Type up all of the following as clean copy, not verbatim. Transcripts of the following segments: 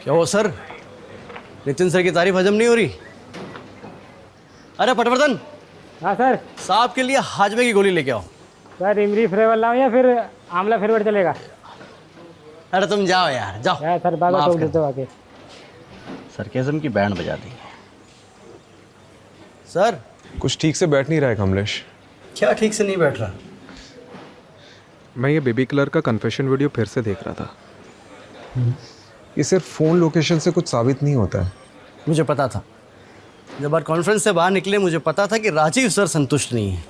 क्या हो sir, Nitin sir की तारीफ हजम नहीं हो रही? अरे पटवर्धन, हाँ सर। साहब के लिए हाजमे की गोली लेके आओ। सर इमली फ्लेवर लाऊं या फिर आंवला फ्लेवर चलेगा? अरे तुम जाओ यार, जाओ। यार सर बाबा माफ टोक कर देते हो आके। सरकेज़म की बैंड बजा दी सर। कुछ ठीक से बैठ नहीं रहा है कमलेश। क्या ठीक से नहीं बैठ रहा? मैं ये बेबी किलर का कन्फेशन वीडियो फिर से देख रहा था। ये सिर्फ फ़ोन लोकेशन से कुछ साबित नहीं होता है। मुझे पता था, जब बार कॉन्फ्रेंस से बाहर निकले मुझे पता था कि राजीव सर संतुष्ट नहीं है।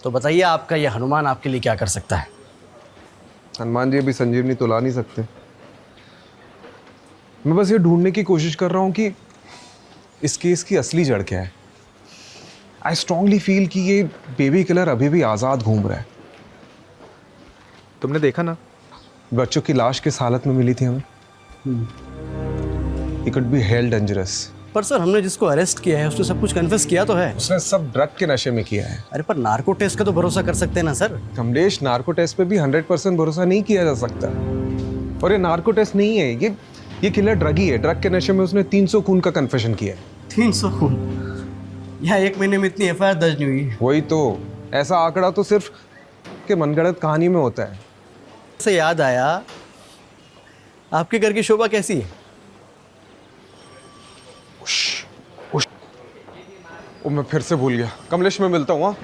तो बताइए आपका ये हनुमान आपके लिए क्या कर सकता है? हनुमान जी अभी संजीवनी तो ला नहीं सकते। मैं बस ये ढूंढने की कोशिश कर रहा हूँ कि इस केस की असली जड़ क्या है। आई स्ट्रांगली फील कि ये बेबी किलर अभी भी आज़ाद घूम रहा है। तुमने देखा ना, बच्चों की लाश किस हालत में मिली थी हमें। He could be held dangerous। पर सर हमने जिसको अरेस्ट किया है उसने सब कुछ कन्फेस किया तो है। उसने सब ड्रग के नशे में किया है। अरे पर नार्को टेस्ट का तो भरोसा कर सकते हैं ना सर। कमलेश, नार्को टेस्ट पे भी 100% भरोसा नहीं किया जा सकता। और ये नार्को टेस्ट नहीं है, ये किलर ड्रगी है। ड्रग के नशे में उसने 300 खून का कन्फेशन किया है। 300 खून? यहाँ 1 महीने में इतनी एफआईआर दर्ज नहीं हुई। वही तो, ऐसा आंकड़ा तो सिर्फ के मनगढ़ंत कहानी में होता है। से याद आया, आपके घर की शोभा कैसी है? ओ, मैं फिर से भूल गया। कमलेश, मैं मिलता हूँ। हाँ,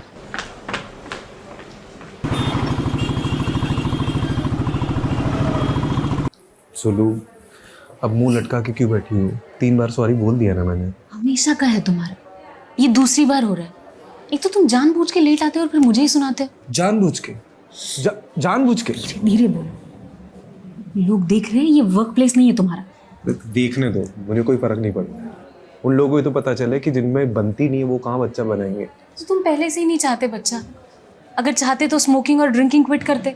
सुलू, अब मुंह लटका के क्यों बैठी हूँ? 3 बार सॉरी बोल दिया ना मैंने। हमेशा का है तुम्हारा, ये दूसरी बार हो रहा है। एक तो तुम जानबूझ के लेट आते हो और फिर मुझे ही सुनाते हो। जानबूझ के? जानबूझ के? धीरे बोलो, लोग देख रहे हैं, ये वर्क प्लेस नहीं है तुम्हारा। देखने दो, मुझे कोई फर्क नहीं पड़ता। उन लोगों को तो पता चले कि जिनमें बनती नहीं है वो कहाँ बच्चा बनाएंगे। तो तुम पहले से ही नहीं चाहते बच्चा। अगर चाहते तो स्मोकिंग और ड्रिंकिंग क्विट करते।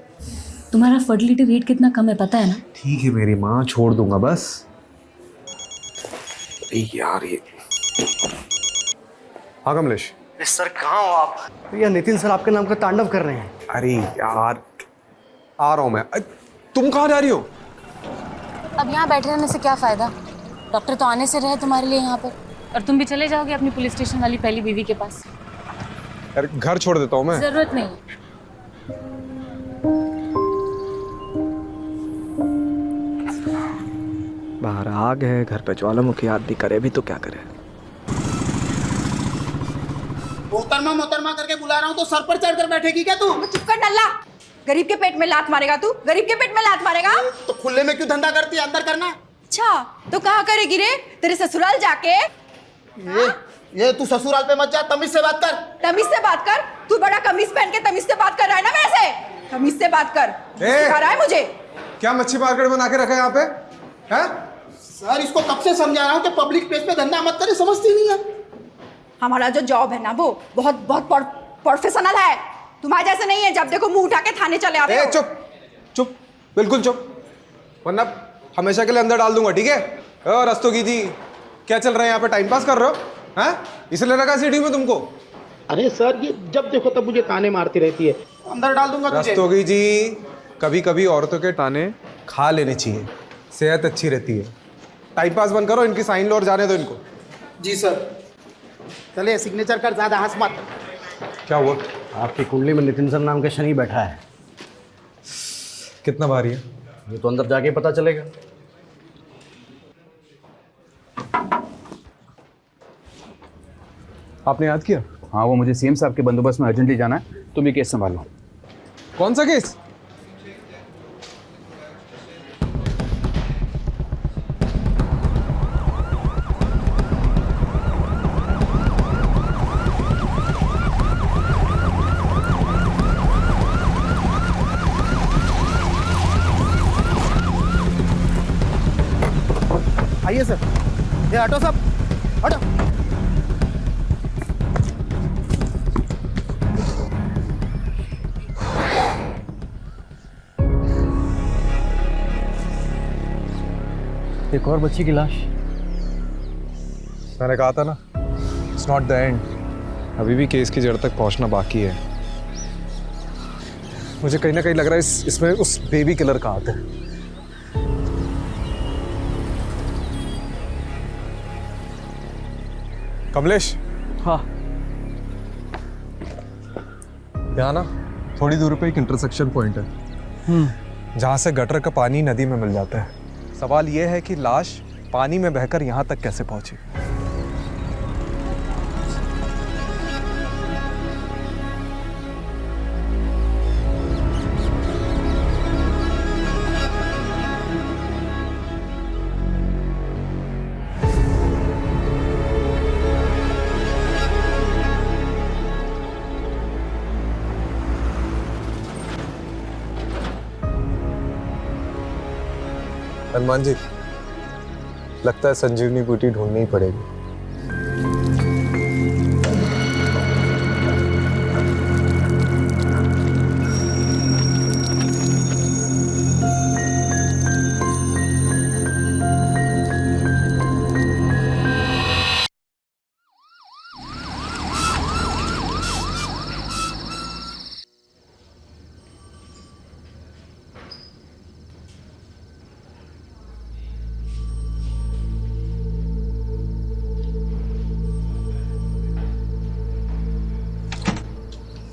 तुम्हारा फर्टिलिटी रेट कितना कम है पता है ना? ठीक है मेरी माँ, छोड़ दूंगा बस। यार ये, हाँ कमलेश। सर कहाँ हो आप? या नितिन सर आपके नाम का तांडव कर रहे हैं। अरे यार, आ रहा हूँ मैं। तुम कहाँ जा रही हो? अब यहाँ बैठे रहने से क्या फायदा? डॉक्टर तो आने से रहे तुम्हारे लिए यहाँ पर, और तुम भी चले जाओगे अपनी पुलिस स्टेशन वाली पहली बीवी के पास। यार घर छोड़ देता हूँ मैं। जरूरत नहीं। बाहर आग है, घर पे ज्वालामुखी, आदमी करे भी तो क्या करे। मोहतरमा करके बुला रहा हूँ तो सर पर चढ़कर बैठेगी क्या तू? चुप कर नल्ला। गरीब के पेट में लात मारेगा तू? गरीब के पेट में लात मारेगा? तो खुले में क्यों धंधा करती है? अंदर करना। अच्छा तो कहाँ करेगी रे? तेरे ससुराल जाके? ये तू ससुराल पे मत जा, तमीज से बात कर। तमीज से बात कर? तू बड़ा कमीज पहन के तमीज से बात कर रहा है ना मेरे से? तमीज से बात कर। सिखा रहा है मुझे? क्या मच्छी मार्केट बना के रखा है यहाँ पे? हैं? सर इसको कब से समझा रहा हूँ कि पब्लिक प्लेस पे धंधा मत करे, समझती नहीं है। हमारा जो जॉब है ना वो बहुत बहुत प्रोफेशनल है। तुम्हारे जैसे नहीं है, जब देखो मुंह उठा के थाने चले आते हो। चुप चुप, बिल्कुल चुप, वरना हमेशा के लिए अंदर डाल दूंगा, ठीक है? और रस्तोगी जी, क्या चल रहा है यहाँ पे? टाइम पास कर रहे हो? हैं? इसलिए लगा सिटी में तुमको? अरे सर ये जब देखो तब मुझे ताने मारती रहती है। अंदर डाल दूंगा तुझे। रस्तोगी जी, कभी कभी औरतों के ताने खा लेने चाहिए, सेहत अच्छी रहती है। टाइम पास बंद करो, इनकी साइन लो और जाने दो इनको। जी सर। चले सिग्नेचर कर, ज्यादा हंस मत। क्या हुआ? आपकी कुंडली में नितिन सर नाम का शनि बैठा है। कितना भारी है? ये तो अंदर जाके पता चलेगा। आपने याद किया? हाँ, वो मुझे सीएम साहब के बंदोबस्त में अर्जेंटली जाना है, तुम ये केस संभालो। कौन सा केस? आइए सर। ये ऑटो साहब, ऑटो। एक और बच्ची की लाश। मैंने कहा था ना, इट्स नॉट द एंड। अभी भी केस की जड़ तक पहुंचना बाकी है। मुझे कहीं ना कहीं लग रहा है इसमें उस बेबी किलर का हाथ है। कमलेश, हाँ यहाँ ना थोड़ी दूर पे एक इंटरसेक्शन पॉइंट है जहाँ से गटर का पानी नदी में मिल जाता है। सवाल ये है कि लाश पानी में बहकर यहाँ तक कैसे पहुंची। हनुमान जी, लगता है संजीवनी बूटी ढूंढनी ही पड़ेगी।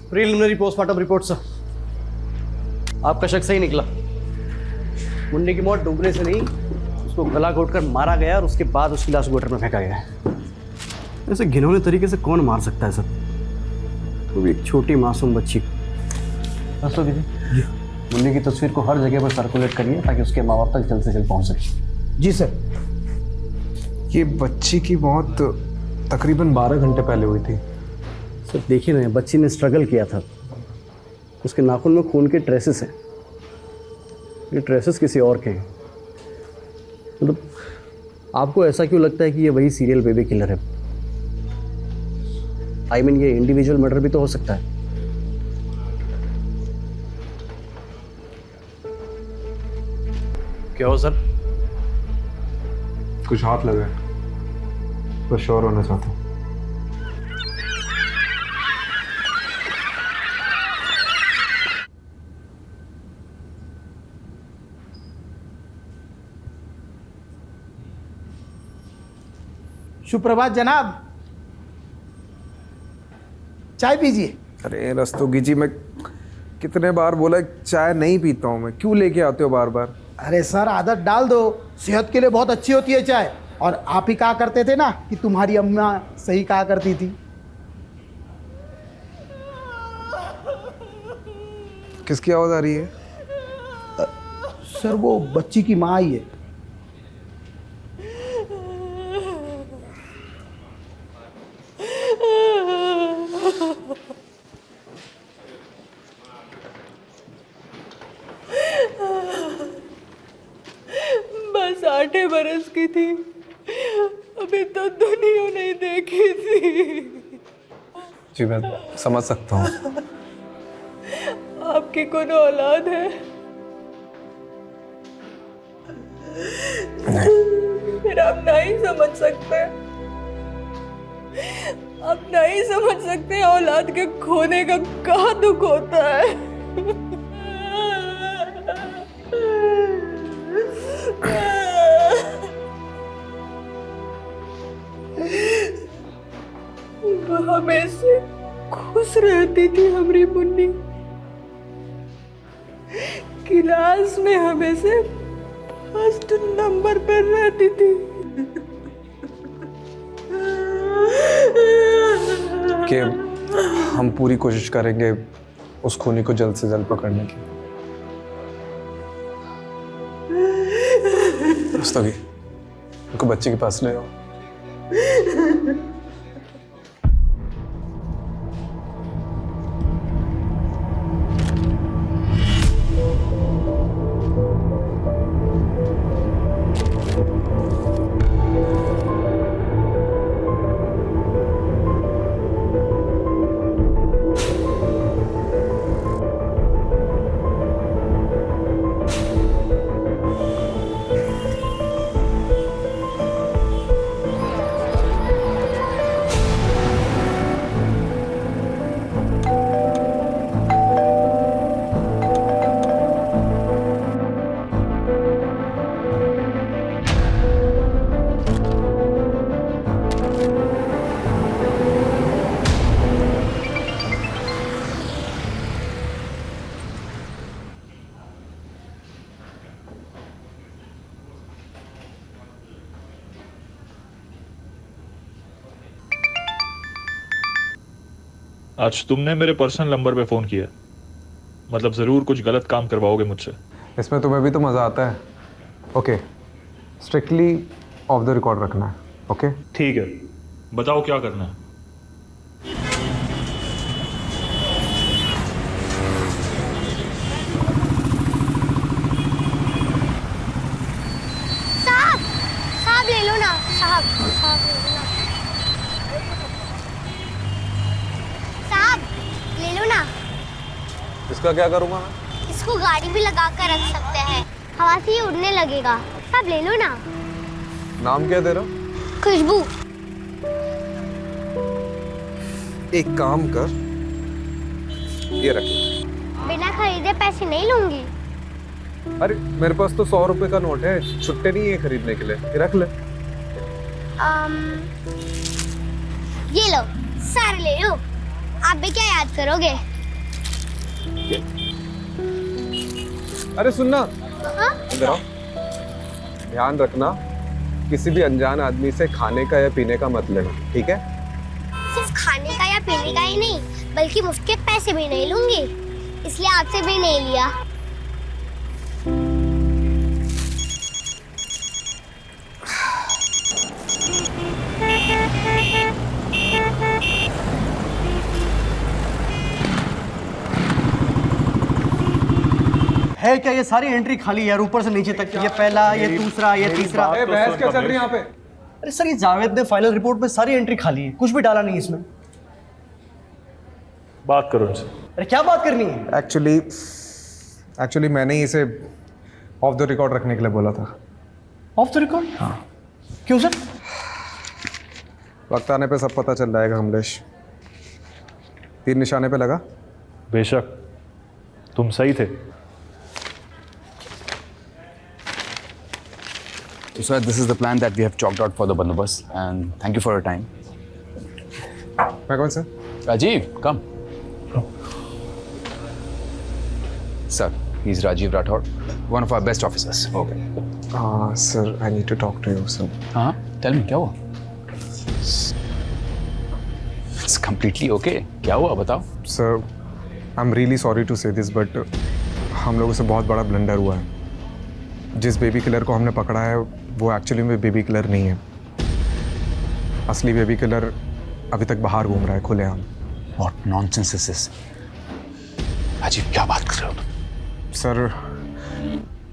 प्रिलिमिनरी पोस्टमार्टम रिपोर्ट सर, आपका शक सही निकला। मुन्नी की मौत डूबने से नहीं, उसको गला घोटकर मारा गया और उसके बाद उसकी लाश गटर में फेंका गया है। ऐसे घिनौने तरीके से कौन मार सकता है सर, वो भी एक छोटी मासूम बच्ची को। रस्तोगी जी, मुन्नी की तस्वीर को हर जगह पर सर्कुलेट करिए ताकि उसके माँ बाप तक जल्द से जल्द पहुँच सके। जी सर। ये बच्ची की मौत तकरीबन 12 घंटे पहले हुई थी। सर देखिए ना, बच्ची ने स्ट्रगल किया था, उसके नाखून में खून के ट्रेसेस हैं। ये ट्रेसेस किसी और के हैं। मतलब आपको ऐसा क्यों लगता है कि ये वही सीरियल बेबी किलर है? आई मीन ये इंडिविजुअल मर्डर भी तो हो सकता है। क्या हो सर? कुछ हाथ लगा है, बस श्योर होना चाहता हूँ। सुप्रभात जनाब, चाय पीजिए। अरे रस्तोगी जी, मैं कितने बार बोला चाय नहीं पीता हूँ मैं, क्यों लेके आते हो बार बार? अरे सर, आदत डाल दो, सेहत के लिए बहुत अच्छी होती है चाय। और आप ही कहा करते थे ना कि तुम्हारी अम्मा सही कहा करती थी। किसकी आवाज आ रही है? सर वो बच्ची की माँ आई है। बस 8 बरस की थी, अभी तो दुनिया नहीं देखी थी। जी मैं समझ सकता हूँ। आपकी कोनो औलाद है? फिर आप नहीं समझ सकते, आप नहीं समझ सकते औलाद के खोने का क्या दुख होता है। हमेशा खुश रहती थी हमारी मुन्नी, क्लास में हमेशा फर्स्ट नंबर पर रहती थी। कि हम पूरी कोशिश करेंगे उस खूनी को जल्द से जल्द पकड़ने की। रस्तोगी, उनको बच्चे के पास ले आओ। आज तुमने मेरे पर्सनल नंबर पे फ़ोन किया, मतलब ज़रूर कुछ गलत काम करवाओगे मुझसे। इसमें तुम्हें भी तो मज़ा आता है। Okay, strictly of the record रखना है। ओके ठीक है, बताओ क्या करना है। साहब ले लो ना, साहब साहब ले लो ना, साहब ले लो ना। इसका क्या करूँगा मैं? इसको गाड़ी भी लगा कर रख सकते हैं, हवा से ही उड़ने लगेगा। साहब ले लो ना। नाम क्या दे रहा? खुशबू। एक काम कर, ये रख। बिना खरीदे पैसे नहीं लूंगी। अरे मेरे पास तो 100 रुपए का नोट है, छुट्टे नहीं है खरीदने के लिए, ये रख ले। ये लो, सारे ले लो। आप भी क्या याद करोगे? अरे सुनना, हाँ? इधर आओ। ध्यान रखना, किसी भी अनजान आदमी से खाने का या पीने का मत लेना, ठीक है? सिर्फ खाने का या पीने का ही नहीं, बल्कि मुफ्त के पैसे भी नहीं लूंगी, इसलिए आपसे भी नहीं लिया। है क्या ये सारी एंट्री खाली यार, ऊपर से नीचे तक। ये पहला, ये दूसरा, ये तीसरा। बहस क्या चल रही है यहाँ पे? अरे सर, ये जावेद ने फाइनल रिपोर्ट में सारी एंट्री खाली है, कुछ भी डाला नहीं इसमें। बात करो इनसे। अरे क्या बात करनी है? एक्चुअली मैंने ही इसे ऑफ द रिकॉर्ड रखने के लिए बोला था। Of the record? हाँ। क्यों सर? वक्त आने पे सब पता चल जाएगा कमलेश। तीर निशाने पे लगा? बेशक, तुम सही थे। So, sir, this is the plan that we have chalked out for the bandobast, and thank you for your time. मैं कौन सा? Rajiv, come. Sir, he's Rajiv Rathod, one of our best officers. Okay. Sir, I need to talk to you, sir. हाँ, tell me, क्या हुआ? It's completely okay. क्या हुआ, बताओ? Sir, I'm really sorry to say this, but हम लोगों से बहुत बड़ा ब्लंडर हुआ है। जिस बेबी किलर को हमने पकड़ा है वो एक्चुअली में बेबी किलर नहीं है। असली बेबी किलर अभी तक बाहर घूम रहा है खुलेआम। What nonsense is this? Rajiv, क्या बात कर रहे हो तुम? सर,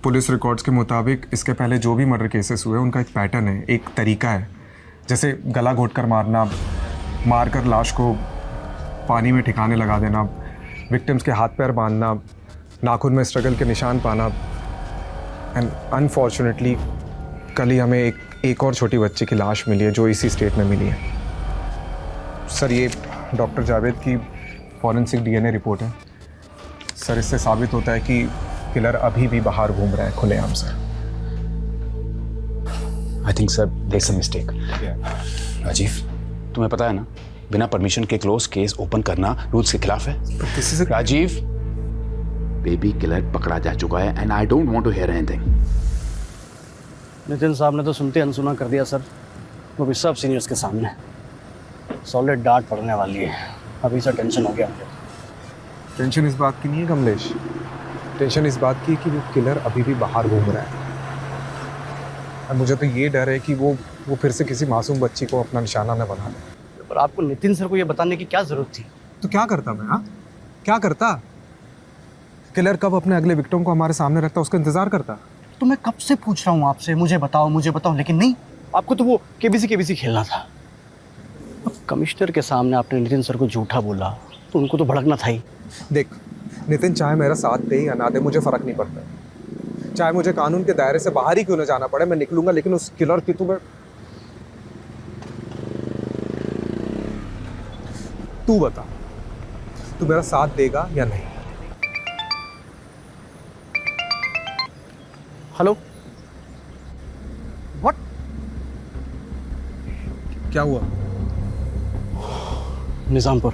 पुलिस रिकॉर्ड्स के मुताबिक इसके पहले जो भी मर्डर केसेस हुए उनका एक पैटर्न है, एक तरीका है। जैसे गला घोंटकर मारना, मारकर लाश को पानी में ठिकाने लगा देना, विक्टिम्स के हाथ पैर बांधना, नाखून में स्ट्रगल के निशान पाना। एंड अनफॉर्चुनेटली कल ही हमें एक और छोटी बच्ची की लाश मिली है जो इसी स्टेट में मिली है। सर, ये डॉक्टर जावेद की फॉरेंसिक डीएनए रिपोर्ट है। सर, इससे साबित होता है कि किलर अभी भी बाहर घूम रहा है खुलेआम से। I think sir, there's a mistake. Rajiv, तुम्हें पता है ना, बिना परमिशन के क्लोज केस ओपन करना रूल्स के खिलाफ है। राजीव, बेबी किलर पकड़ा जा चुका है and I don't want to hear anything. Nitin साहब ने तो सुनते अनसुना कर दिया सर, वो भी सब सीनियर्स के सामने। सॉलिड डांट पड़ने वाली है। अभी से टेंशन हो गया मुझे। टेंशन इस बात की नहीं है कमलेश, टेंशन इस बात की कि वो किलर अभी भी बाहर घूम रहा है। और मुझे तो ये डर है कि वो फिर से किसी मासूम बच्ची को अपना निशाना न बना ले। पर आपको नितिन सर को ये बताने की क्या जरूरत थी? तो क्या करता मैं? हाँ, क्या करता? किलर कब अपने अगले विक्टिम को हमारे सामने रखता, उसका इंतजार करता। तो मैं कब से पूछ रहा हूँ आपसे, मुझे बताओ, लेकिन नहीं, आपको तो वो केबीसी खेलना था। अब कमिश्नर के सामने आपने नितिन सर को झूठा बोला तो उनको तो भड़कना था ही। देख, नितिन चाहे मेरा साथ दे या ना दे, मुझे फर्क नहीं पड़ता। चाहे मुझे कानून के दायरे से बाहर ही क्यों ना जाना पड़े, मैं निकलूंगा, लेकिन उस किलर की तू बता, तू मेरा साथ देगा या नहीं? Hello, what? क्या हुआ? निजामपुर।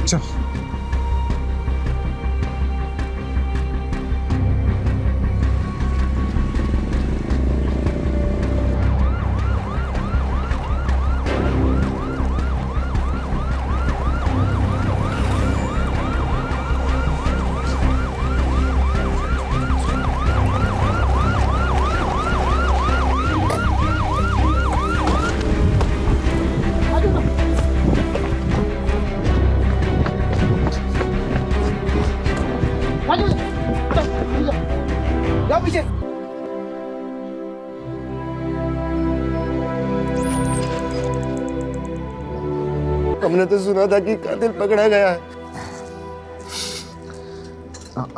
चल। हमने तो सुना था कि कातिल पकड़ा गया है।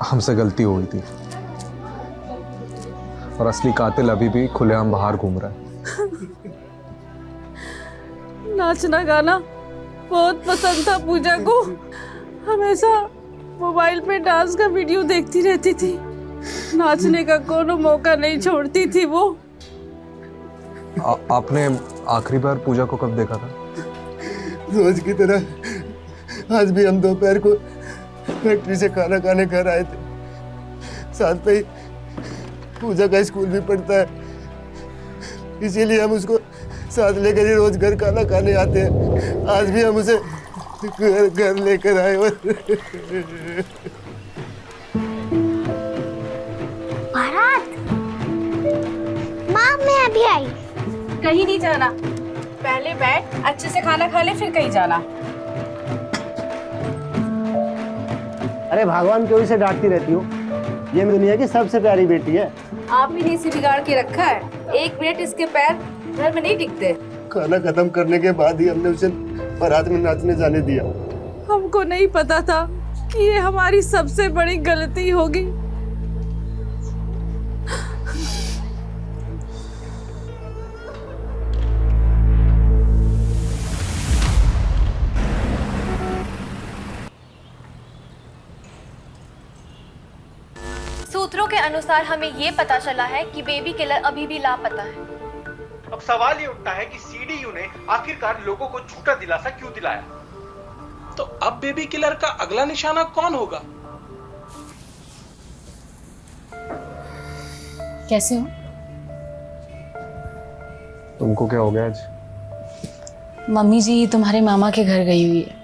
हमसे गलती हो गई थी और असली कातिल अभी भी खुलेआम बाहर घूम रहा है। नाचना गाना बहुत पसंद था पूजा को। हमेशा मोबाइल पे डांस का वीडियो देखती रहती थी। नाचने का कोनो मौका नहीं छोड़ती थी वो। आपने आखिरी बार पूजा को कब देखा था? रोज की तरह आज भी हम दोपहर को फैक्ट्री से खाना खाने घर आए थे। साथ में ही पूजा का स्कूल भी पढ़ता है, इसीलिए हम उसको साथ लेकर ही रोज घर खाना खाने आते हैं। आज भी हम उसे घर लेकर आए। भारत, माँ मैं अभी आई। कहीं नहीं जाना, पहले बैठ अच्छे से खाना खा ले फिर कहीं जाना। अरे भगवान क्यों इसे डांटती रहती हो? ये दुनिया की सबसे प्यारी बेटी है। आप ही ने इसे बिगाड़ के रखा है। एक मिनट इसके पैर घर में नहीं टिकते। खाना खत्म करने के बाद ही हमने उसे बारात में नाचने जाने दिया। हमको नहीं पता था कि ये हमारी सबसे बड़ी गलती होगी। सूत्रों के अनुसार हमें ये पता चला है कि बेबी किलर अभी भी लापता है। अब सवाल ये उठता है कि सीडीयू ने आखिरकार लोगों को झूठा दिलासा क्यों दिलाया? तो अब बेबी किलर का अगला निशाना कौन होगा? कैसे हो? तुमको क्या हो गया आज? मम्मी जी तुम्हारे मामा के घर गई हुई है।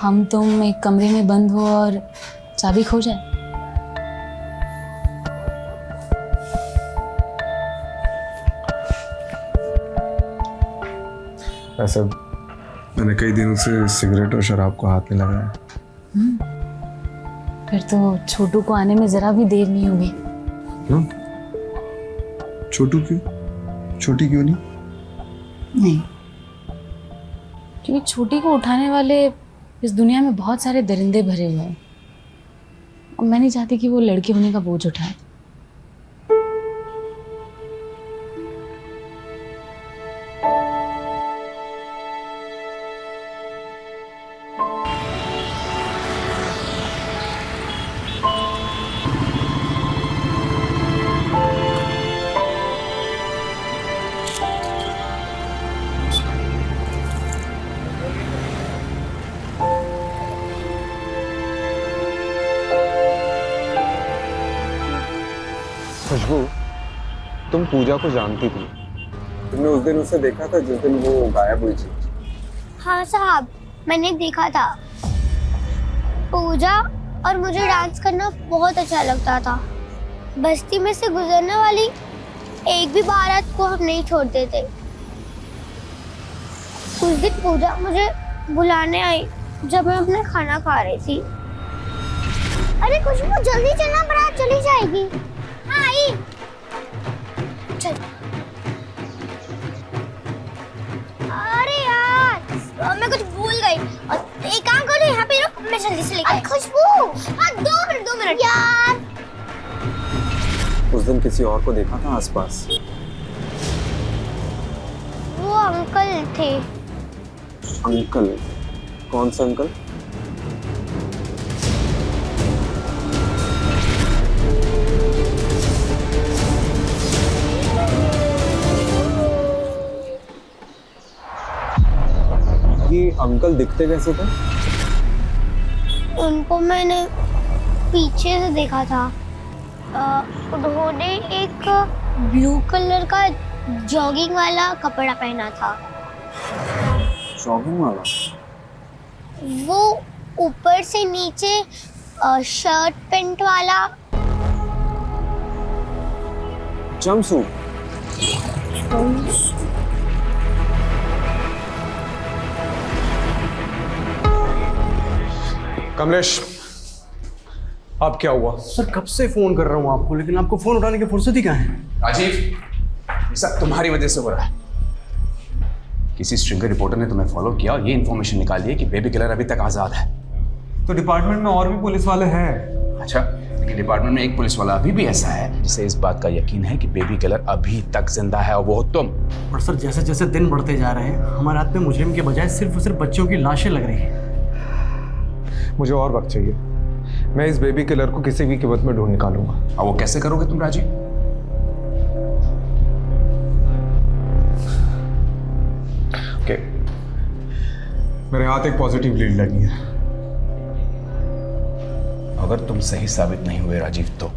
हम तुम एक कमरे में बंद हो और चाबी खो जाए। ऐसा मैंने कई दिनों से सिगरेट और शराब को हाथ में लगाया। फिर तो छोटू को आने में जरा भी देर नहीं होगी। क्यों? छोटू क्यों? छोटी क्यों नहीं? नहीं, क्योंकि छोटी को उठाने वाले इस दुनिया में बहुत सारे दरिंदे भरे हुए हैं और मैं नहीं चाहती कि वो लड़के होने का बोझ उठाए। खुशबू, तुम पूजा को जानती थी। तुमने उस दिन उसे देखा था जिस दिन वो गायब हुई थी? हाँ साहब, मैंने देखा था। पूजा और मुझे डांस करना बहुत अच्छा लगता था। बस्ती में से गुजरने वाली एक भी बारात को हम नहीं छोड़ते थे। उस दिन पूजा मुझे बुलाने आई जब मैं अपना खाना खा रही थी। अरे खुशबू जल्दी चलना, बारात चली जाएगी। हाँ आई। चल। अरे यार मैं कुछ भूल गई। एक काम करो, यहाँ पे रुक, मैं जल्दी से लेकर। खुशबू हाँ 2 मिनट यार। उस दिन किसी और को देखा था आसपास? वो अंकल थे। अंकल? कौन सा अंकल? ये अंकल दिखते कैसे थे? उनको मैंने पीछे से देखा था। उन्होंने एक ब्लू कलर का जॉगिंग वाला कपड़ा पहना था। जॉगिंग वाला? वो ऊपर से नीचे शर्ट पैंट वाला। जंपसूट? कमलेश, अब क्या हुआ? सर कब से फोन कर रहा हूँ आपको, लेकिन आपको फोन उठाने की फुर्सत ही कहाँ है? राजीव, ये सब तुम्हारी वजह से हो रहा है। किसी स्ट्रिंगर रिपोर्टर ने तुम्हें फॉलो किया और ये इन्फॉर्मेशन निकाली है कि बेबी किलर अभी तक आज़ाद है। तो डिपार्टमेंट में और भी पुलिस वाले हैं। अच्छा, लेकिन डिपार्टमेंट में एक पुलिस वाला अभी भी ऐसा है जिसे इस बात का यकीन है कि बेबी किलर अभी तक जिंदा है, और वो तुम। पर सर, जैसे जैसे दिन बढ़ते जा रहे हैं हमारे हाथ में मुजरिम के बजाय सिर्फ और सिर्फ बच्चों की लाशें लग रही हैं। मुझे और वक्त चाहिए। मैं इस बेबी किलर को किसी भी कीमत में ढूंढ निकालूंगा। और वो कैसे करोगे तुम राजीव? ओके, मेरे हाथ एक पॉजिटिव लीड लगी है। अगर तुम सही साबित नहीं हुए राजीव तो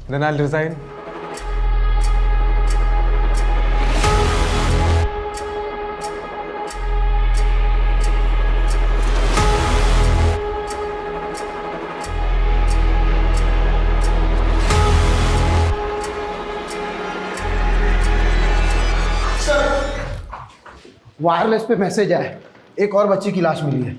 Then I'll resign. वायरलेस पे मैसेज आया, एक और बच्ची की लाश मिली है।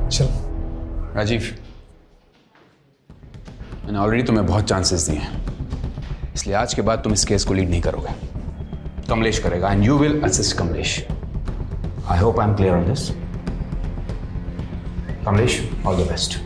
चल राजीव, मैंने ऑलरेडी तुम्हें बहुत चांसेस दिए हैं, इसलिए आज के बाद तुम इस केस को लीड नहीं करोगे। कमलेश करेगा and you will assist Kamlesh. I hope I am clear on this. Kamlesh, all the best.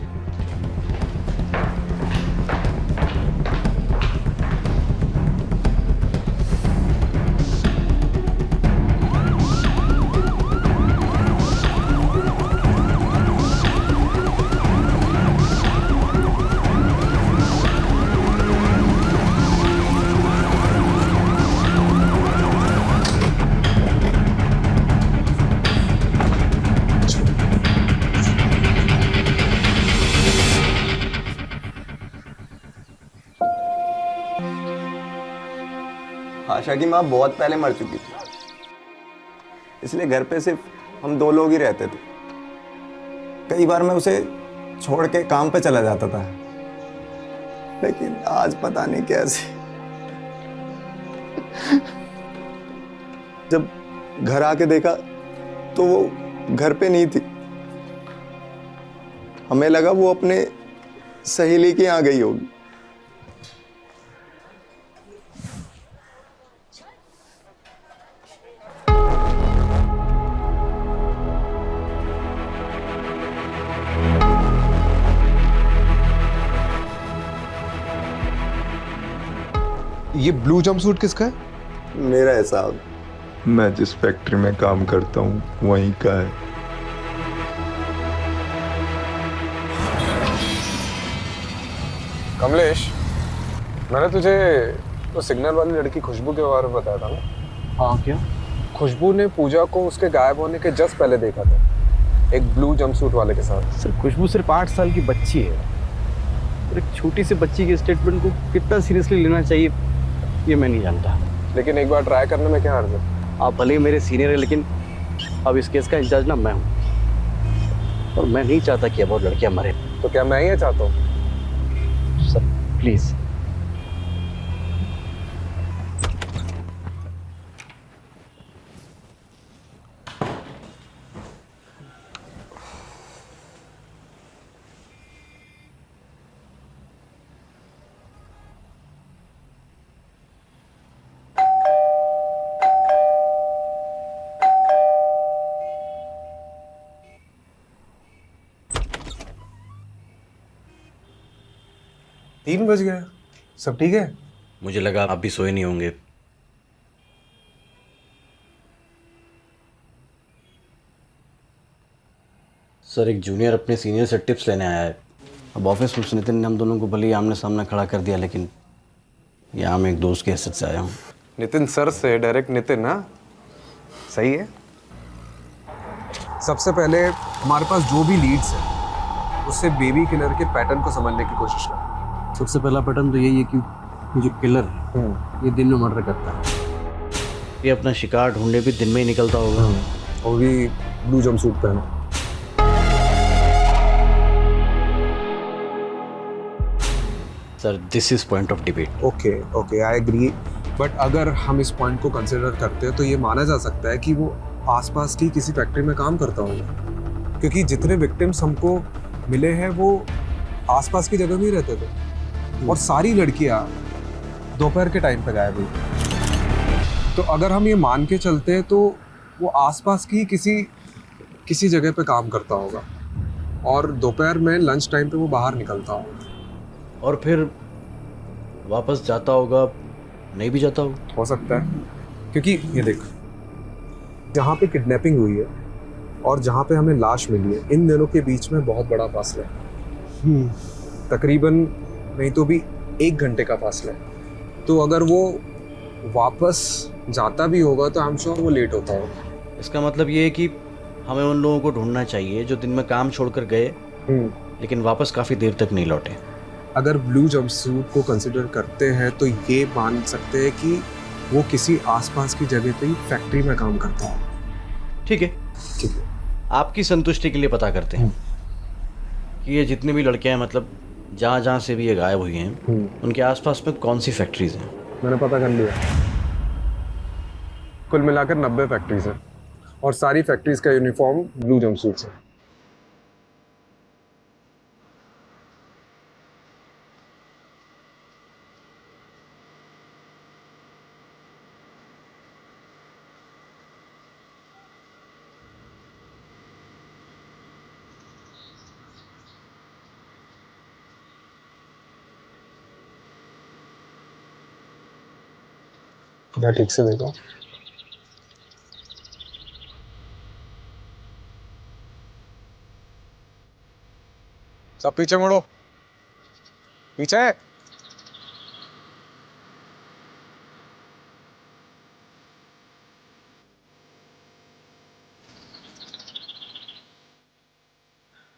Asha की माँ बहुत पहले मर चुकी थी, इसलिए घर पे सिर्फ हम 2 लोग ही रहते थे। कई बार मैं उसे छोड़ के काम पे चला जाता था, लेकिन आज पता नहीं कैसे जब घर आके देखा तो वो घर पे नहीं थी। हमें लगा वो अपने सहेली के यहाँ गई होगी। ये ब्लू जंपसूट किसका है? मेरा है साहब। मैं जिस फैक्ट्री में काम करता हूँ वहीं का है। कमलेश, मैंने तुझे तो सिग्नल वाली लड़की खुशबू के बारे में बताया था ना? हाँ, क्या? खुशबू ने पूजा को उसके गायब होने के जस्ट पहले देखा था, एक ब्लू जंपसूट वाले के साथ। सर, खुशबू सिर्फ 8 साल की बच्ची है, और एक छोटी सी बच्ची के स्टेटमेंट को कितना सीरियसली लेना चाहिए ये मैं नहीं जानता। लेकिन एक बार ट्राई करने में क्या हर्ज है? आप भले ही मेरे सीनियर हैं, लेकिन अब इस केस का इंचार्ज ना मैं हूँ, और मैं नहीं चाहता कि अब और लड़कियां मरे। तो क्या मैं ये चाहता हूँ? Sir please. तीन बज गया, सब ठीक है? मुझे लगा आप भी सोए नहीं होंगे। सर, एक जूनियर अपने सीनियर से टिप्स लेने आया है। अब ऑफिस में नितिन ने हम दोनों को भले ही आमने सामने खड़ा कर दिया, लेकिन यहाँ मैं एक दोस्त की हैसियत से आया हूँ। नितिन सर से डायरेक्ट नितिन ना? सही है। सबसे पहले हमारे पास जो भी लीड्स है उससे बेबी किलर के पैटर्न को समझने की कोशिश कर। सबसे पहला पैटर्न तो यही है कि ये जो किलर ये दिन में मर्डर करता है। ये अपना शिकार ढूंढने भी दिन में ही निकलता होगा, और भी ब्लू जंपसूट पहना। Sir, this is point of debate. Okay, I agree, but अगर हम इस पॉइंट को कंसिडर करते हैं तो ये माना जा सकता है कि वो आसपास की किसी फैक्ट्री में काम करता होगा, क्योंकि जितने विक्टिम्स हमको मिले हैं वो आसपास की जगह में ही रहते थे और सारी लड़कियां दोपहर के टाइम पे गायब हुई। तो अगर हम ये मान के चलते हैं तो वो आसपास की किसी जगह पे काम करता होगा और दोपहर में लंच टाइम पे वो बाहर निकलता होगा और फिर वापस जाता होगा, नहीं भी जाता होगा। हो सकता है, क्योंकि ये देख, जहाँ पे किडनैपिंग हुई है और जहाँ पे हमें लाश मिली है, इन दोनों के बीच में बहुत बड़ा फासला है। तकरीबन नहीं तो भी 1 घंटे का फासला है। तो अगर वो वापस जाता भी होगा तो आई एम श्योर वो लेट होता होगा। इसका मतलब ये है कि हमें उन लोगों को ढूंढना चाहिए जो दिन में काम छोड़कर गए लेकिन वापस काफ़ी देर तक नहीं लौटे। अगर ब्लू जंपसूट को कंसिडर करते हैं तो ये मान सकते हैं कि वो किसी आसपास की जगह पे ही फैक्ट्री में काम करता है। ठीक है, आपकी संतुष्टि के लिए पता करते हैं कि ये जितने भी लड़के हैं, मतलब जहाँ से भी ये गायब हुई हैं, उनके आसपास में कौन सी फैक्ट्रीज हैं। मैंने पता कर लिया, कुल मिलाकर 90 फैक्ट्रीज हैं और सारी फैक्ट्रीज का यूनिफॉर्म ब्लू जंपसूट्स है। ठीक से देखो, सब पीछे मुड़ो, पीछे।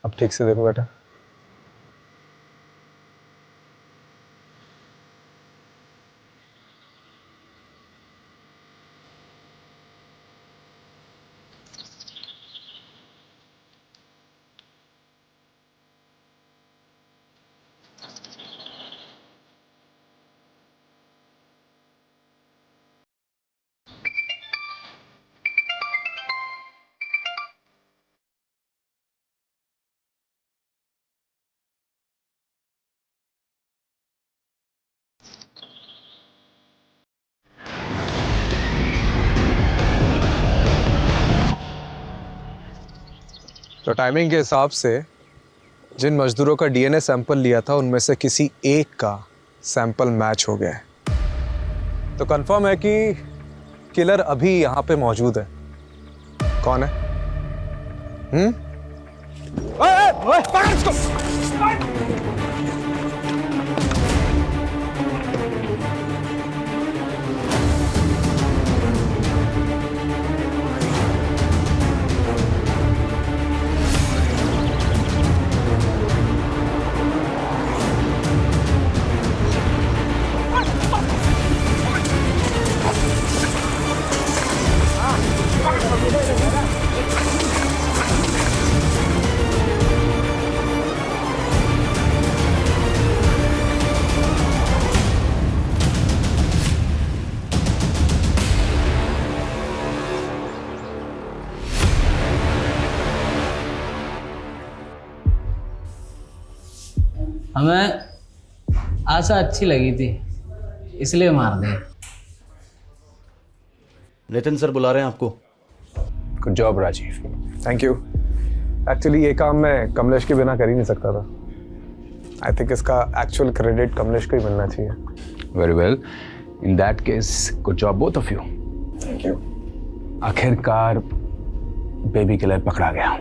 अब ठीक से देखो बेटा। तो टाइमिंग के हिसाब से जिन मजदूरों का डीएनए सैंपल लिया था उनमें से किसी एक का सैंपल मैच हो गया है। तो कंफर्म है कि किलर अभी यहाँ पे मौजूद है। कौन है? ओए, पकड़ इसको। हमें आशा अच्छी लगी थी इसलिए मार दिया। नितिन सर बुला रहे हैं आपको। Good job Rajeev. Thank you. Actually ये काम मैं कमलेश के बिना कर ही नहीं सकता था। आई थिंक इसका एक्चुअल क्रेडिट कमलेश को ही मिलना चाहिए। Very well, in that case good job both of you. Thank you. आखिरकार बेबी किलर पकड़ा गया।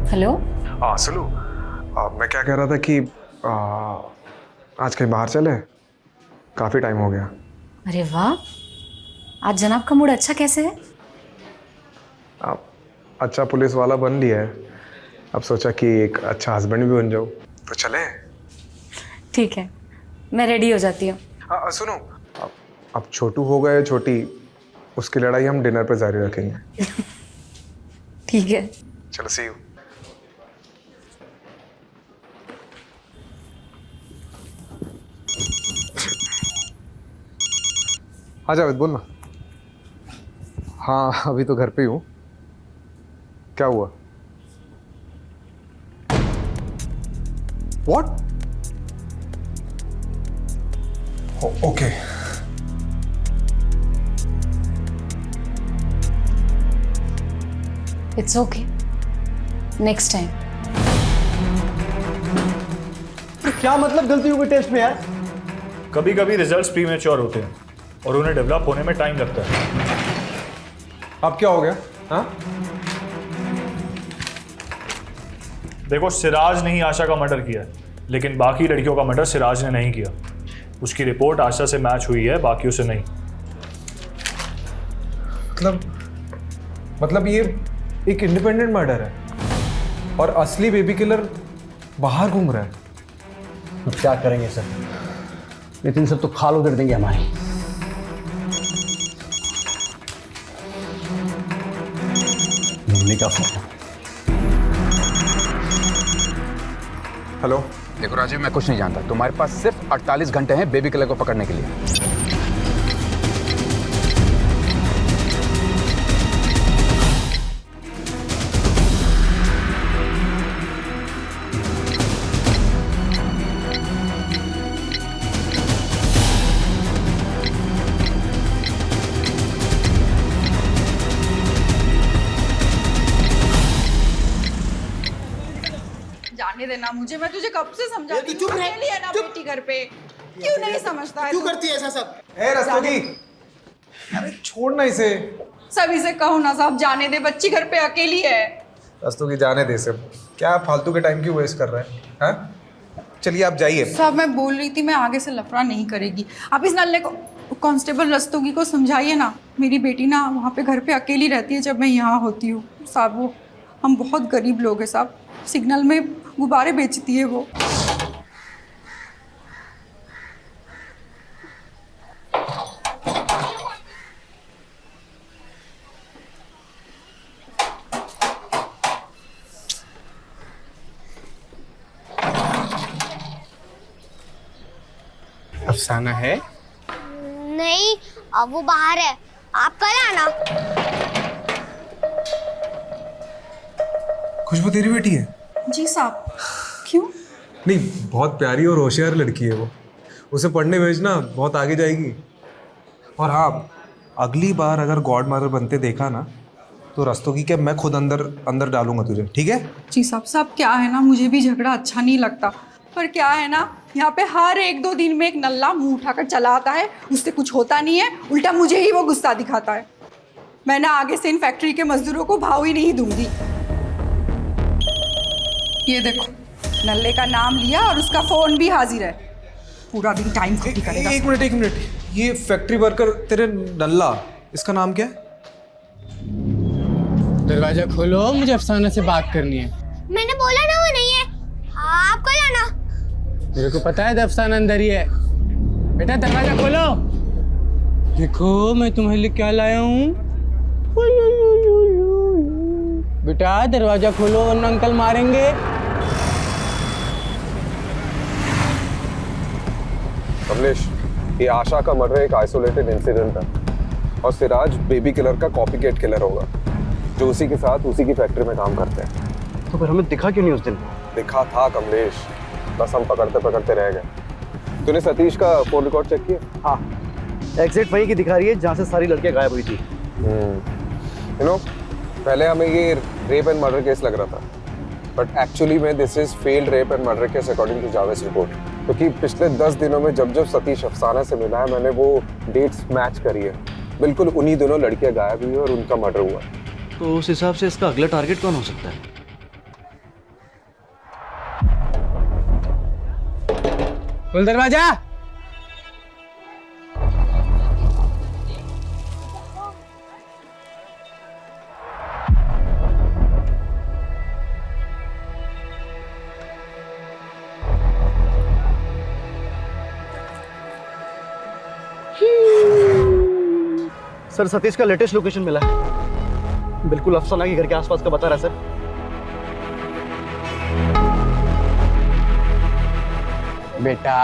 हेलो। हाँ सुनो, मैं क्या कह रहा था कि आज कहीं बाहर चले, काफ़ी टाइम हो गया। अरे वाह, आज जनाब का मूड अच्छा कैसे है? आप अच्छा पुलिस वाला बन लिया है, अब सोचा कि एक अच्छा हस्बैंड भी बन जाऊँ। तो चले? ठीक है, मैं रेडी हो जाती हूँ। सुनो, अब छोटू हो गए छोटी, उसकी लड़ाई हम डिनर पे जारी रखेंगे। ठीक है, चलो, सी यू। हाँ जावेद, बोल ना। हाँ, अभी तो घर पे ही हूँ। क्या हुआ? What? Okay. It's okay, next time. क्या मतलब गलती हो गई टेस्ट में यार? कभी कभी रिजल्ट्स प्रीमेच्योर होते हैं और उन्हें डेवलप होने में टाइम लगता है। अब क्या हो गया? हाँ? देखो, सिराज ने ही आशा का मर्डर किया है, लेकिन बाकी लड़कियों का मर्डर सिराज ने नहीं किया। उसकी रिपोर्ट आशा से मैच हुई है, बाकियों से नहीं। मतलब ये एक इंडिपेंडेंट मर्डर है और असली बेबी किलर बाहर घूम रहा है। अब क्या करेंगे सर? नितिन सब तो खाल उधर देंगे हमारी। मम्मी का फोन। हेलो। देखो राजीव, मैं कुछ नहीं जानता। तुम्हारे पास सिर्फ 48 घंटे हैं बेबी किलर को पकड़ने के लिए। जाने देना मुझे, मैं तुझे कब से समझा रही हूं। अकेली है ना बेटी घर पे, क्यों नहीं समझता है? क्यों करती है ऐसा सब? ए रस्तोगी, अरे छोड़ना इसे। सब इसे कहो ना साहब, जाने दे, बच्ची घर पे अकेली है। रस्तोगी जाने दे सब, क्या फालतू के टाइम क्यों वेस्ट कर रहे हैं? हाँ? चलिए आप जाइए। साहब मैं बोल रही थी, मैं आगे से लफड़ा नहीं करेगी। आप इस नल्ले को, कांस्टेबल रस्तोगी को समझाइए ना। मेरी बेटी ना वहाँ पे घर पे अकेली रहती है जब मैं यहाँ होती हूँ साहब। वो हम बहुत गरीब लोग हैं साहब, सिग्नल में गुब्बारे बेचती है वो। अफसाना है? नहीं, अब वो बाहर है, आप कल आना। खुशबू तेरी बेटी है? जी साहब। क्यों? नहीं, बहुत प्यारी और होशियार लड़की है वो। उसे पढ़ने भेजना, बहुत आगे जाएगी। और हाँ, अगली बार अगर गॉड मदर बनते देखा ना, तो रस्तोगी के मैं खुद अंदर डालूंगा तुझे, ठीक है? जी साहब। साहब क्या है ना, मुझे भी झगड़ा अच्छा नहीं लगता, पर क्या है ना, यहाँ पे हर 1-2 दिन में एक नल्ला मुंह उठाकर चला आता है, उससे कुछ होता नहीं है, उल्टा मुझे ही वो गुस्सा दिखाता है। मैं ना आगे से इन फैक्ट्री के मजदूरों को भाव ही नहीं दूंगी। ये देखो, नल्ले का नाम लिया और उसका फोन भी हाजिर है। पूरा दिन टाइम खत्म करेगा। एक मिनट, ये फैक्ट्री वर्कर तेरे नल्ला, इसका नाम क्या है? दरवाजा खोलो, मुझे अफसाना से बात करनी है। मैंने बोला ना वो नहीं है, आप कल आना। मेरे को पता है अफसाना अंदर ही है। बेटा दरवाजा खोलो। देखो मैं तुम्हारे लिए क्या लाया हूँ। बेटा दरवाजा खोलो वरना अंकल मारेंगे। कमलेश, ये आशा का मर्डर एक आइसोलेटेड इंसिडेंट है और सिराज बेबी किलर का कॉपीकैट किलर होगा, जो उसी के साथ उसी की फैक्ट्री में काम करते हैं। तो फिर हमें दिखा क्यों नहीं उस दिन? दिखा था कमलेश, बस हम पकड़ते रह गए। तूने सतीश का फोन रिकॉर्ड चेक किया? हाँ, एग्जैक्ट वही की दिखा रही है जहाँ से सारी लड़कियाँ गायब हुई थी। यू नो, पहले हमें ये रेप एंड मर्डर केस लग रहा था, बट एक्चुअली में this is failed rape and murder case according to Javed report. क्योंकि पिछले 10 दिनों में जब सतीश अफसाना से मिला है, मैंने वो डेट्स मैच करी है। बिल्कुल उन्हीं दिनों लड़कियां गायब हुई और उनका मर्डर हुआ। तो उस हिसाब से इसका अगला टारगेट कौन हो सकता है? खोल दरवाजा। सर सतीश का लेटेस्ट लोकेशन मिला है, बिल्कुल अफसाना के घर के आसपास का बता रहा है सर। बेटा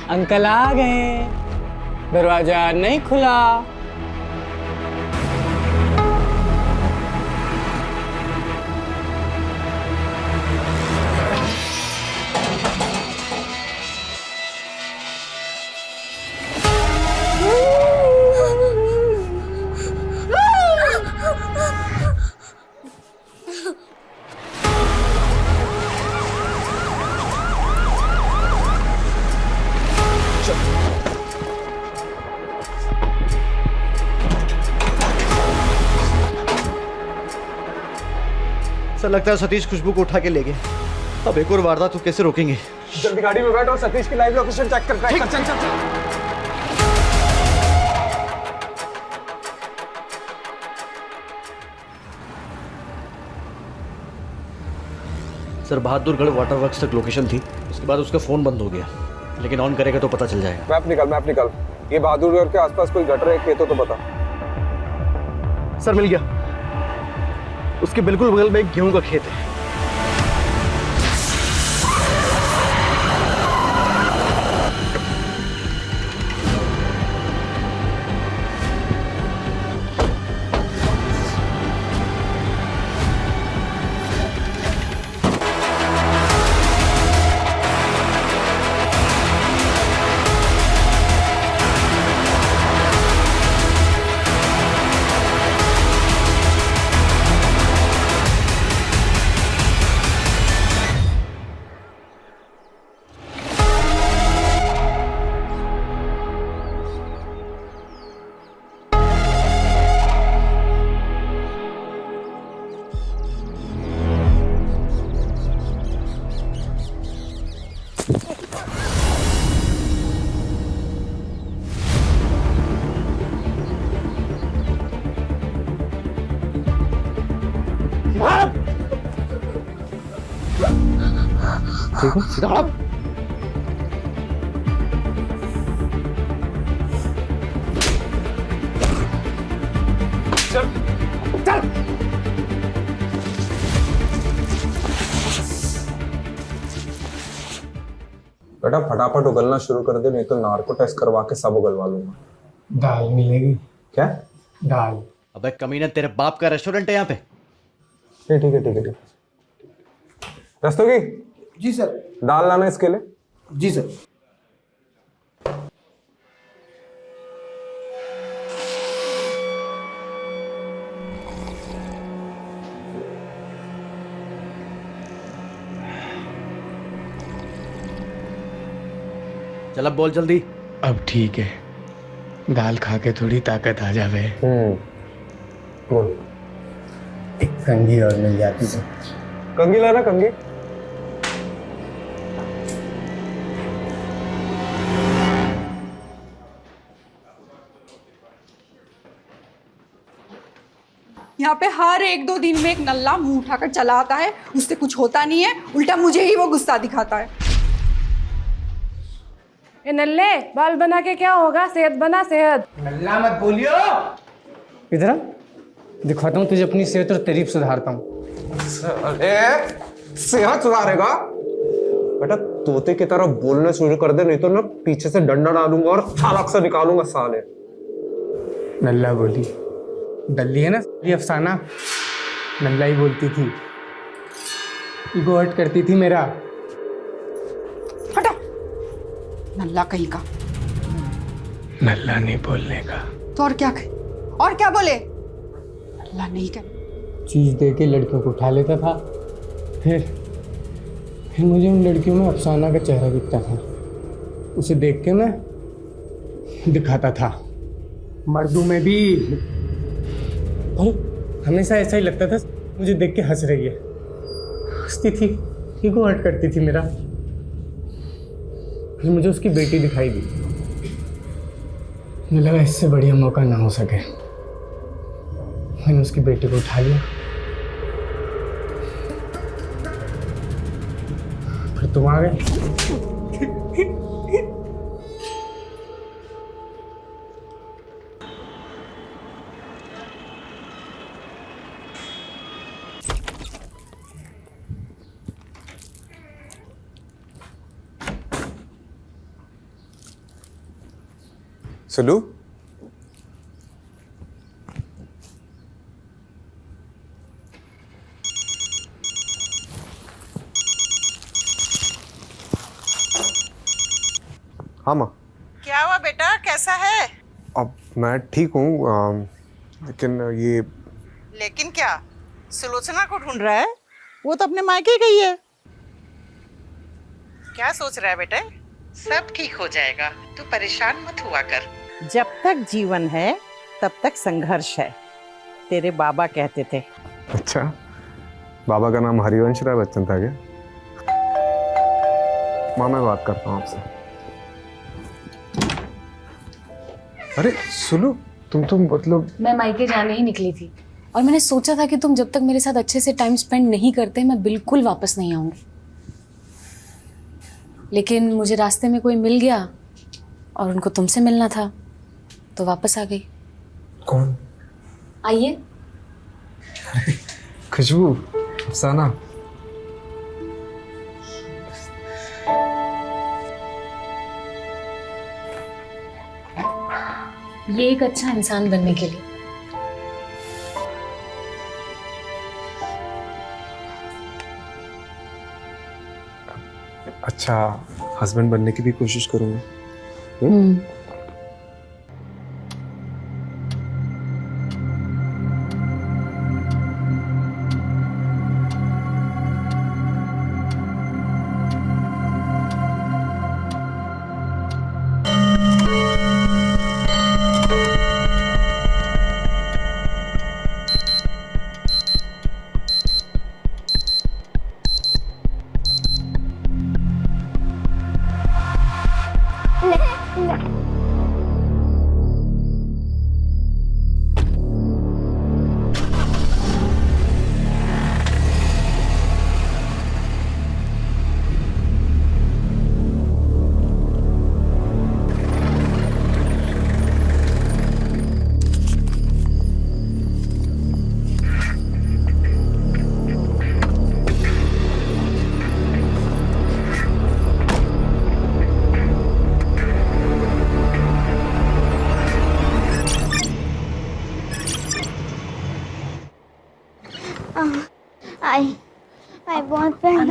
अंकल आ गए, दरवाजा नहीं खुला। सर लगता है सतीश खुशबू को उठा के ले गए। अब एक और वारदात तो कैसे रोकेंगे? जल्दी गाड़ी में बैठ और सतीश की लाइव लोकेशन चेक कर। चल चल चल। सर बहादुरगढ़ वाटर वर्क्स तक लोकेशन थी, उसके बाद उसका फ़ोन बंद हो गया, लेकिन ऑन करेगा तो पता चल जाएगा। मैप निकाल। ये बहादुरगढ़ के आसपास कोई गटर है खेतों तो बता। सर मिल गया, उसके बिल्कुल बगल में एक गेहूं का खेत है। ठीक है, सीधा खड़ा। चल चल। बेटा फटाफट उगलना शुरू कर दे, नहीं तो नार्को टेस्ट करवा के सब उगलवा लूंगा। दाल मिलेगी क्या? दाल। अबे कमीना, तेरे बाप का रेस्टोरेंट है यहाँ पे? ठीक है। रस्तोगी जी सर। दाल लाना इसके लिए। जी सर। चल अब बोल जल्दी। अब ठीक है, दाल खा के थोड़ी ताकत आ जावे। बोल। एक कंघी और मिल जाती तो। कंघी लाना, कंघी। यहाँ पे हर 1-2 दिन में एक नल्ला मुंह उठाकर चला आता है, उससे कुछ होता नहीं है, उल्टा मुझे ही वो गुस्सा दिखाता है। ए नल्ले, बाल बना के क्या होगा? सेहत बना, सेहत। नल्ला मत बोलियो। इधर दिखाता हूँ तुझे अपनी सेहत और तारीफ सुधारता हूँ। अरे सेहत सुधारेगा? बेटा तोते की तरह बोलना शुरू कर दे, नहीं तो ना पीछे से डंडा डालूंगा और छालक से निकालूंगा साले। नल्ला बोली, दल्ली है ना ये अफसाना, नल्ला ही बोलती थी, ईगो हर्ट करती थी मेरा। हटा, नल्ला कहीं का। नल्ला नहीं बोलने का तो और क्या कहे? और क्या बोले? नल्ला नहीं करे। चीज दे के लड़कियों को उठा लेता था, फिर मुझे उन लड़कियों में अफसाना का चेहरा दिखता था, उसे देख के मैं दिखाता था। मर्दों में भी हमेशा ऐसा ही लगता था, मुझे देख के हंस रही है, हंसती थी, ईगो हर्ट करती थी मेरा। फिर मुझे उसकी बेटी दिखाई दी, मुझे लगा इससे बढ़िया मौका ना हो सके, मैंने उसकी बेटी को उठा लिया। फिर तुम आ गए। सुलू, हाँ माँ। क्या हुआ बेटा, कैसा है? अब मैं ठीक हूँ, लेकिन ये लेकिन क्या? सुलोचना को ढूंढ रहा है? वो तो अपने मायके गई है। क्या सोच रहा है बेटे? सब ठीक हो जाएगा, तू परेशान मत हुआ कर। जब तक जीवन है तब तक संघर्ष है, तेरे बाबा कहते थे। अच्छा, बाबा का नाम हरिवंश राय बच्चन था क्या? माँ मैं बात करता हूँ आपसे। अरे सुनो, तुम तो मतलब मैं मायके जाने ही निकली थी और मैंने सोचा था कि तुम जब तक मेरे साथ अच्छे से टाइम स्पेंड नहीं करते मैं बिल्कुल वापस नहीं आऊंगी, लेकिन मुझे रास्ते में कोई मिल गया और उनको तुमसे मिलना था तो वापस आ गई। कौन? आइए। खुशबू, अफसाना। ये एक अच्छा इंसान बनने के लिए। अच्छा हस्बैंड बनने की भी कोशिश करूंगा। आई बहुत पैर।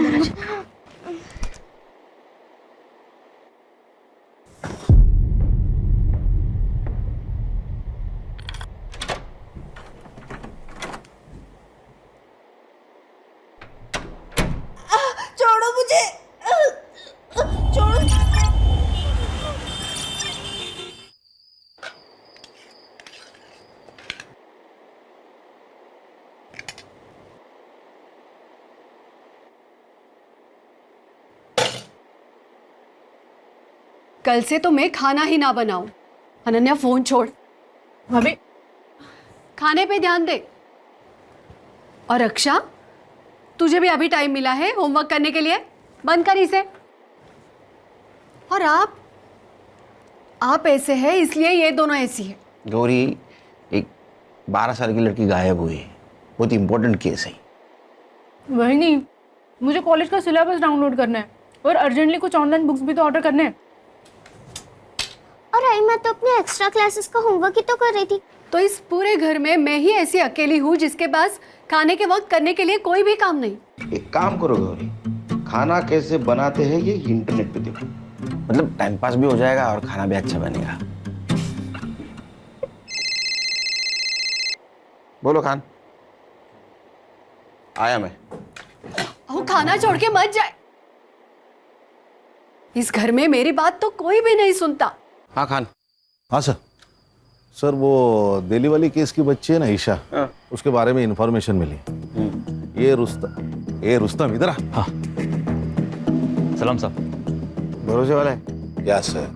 छोड़ो मुझे, छोड़ो। कल से तो मैं खाना ही ना बनाऊं। अनन्या फोन छोड़, भाभी खाने पे ध्यान दे। और रक्षा, तुझे भी अभी टाइम मिला है होमवर्क करने के लिए, बंद कर इसे। और आप ऐसे हैं इसलिए ये दोनों ऐसी है। गौरी, एक 12 साल की लड़की गायब हुई है, बहुत इंपॉर्टेंट केस है। वही नहीं, मुझे कॉलेज का सिलेबस डाउनलोड करना है और अर्जेंटली कुछ ऑनलाइन बुक्स भी तो ऑर्डर करने हैं। और आई मैं तो अपने एक्स्ट्रा क्लासेस का होमवर्क ही तो कर रही थी। तो इस पूरे घर में मैं ही ऐसी अकेली हूँ जिसके पास खाने के वक्त करने के लिए कोई भी काम नहीं। एक काम करो गौरी, खाना कैसे बनाते हैं ये इंटरनेट पे देखो, मतलब टाइम पास भी हो जाएगा और खाना भी अच्छा बनेगा। बोलो खान। आया मैं। वो खाना छोड़ के मत जाए, इस घर में मेरी बात तो कोई भी नहीं सुनता। हाँ खान। हाँ सर। सर वो दिल्ली वाली केस की बच्ची है ना ईशा, उसके बारे में इंफॉर्मेशन मिली। ये रुस्तम इधर आ। हाँ सलाम साहब। भरोसे वाला है? Yes sir.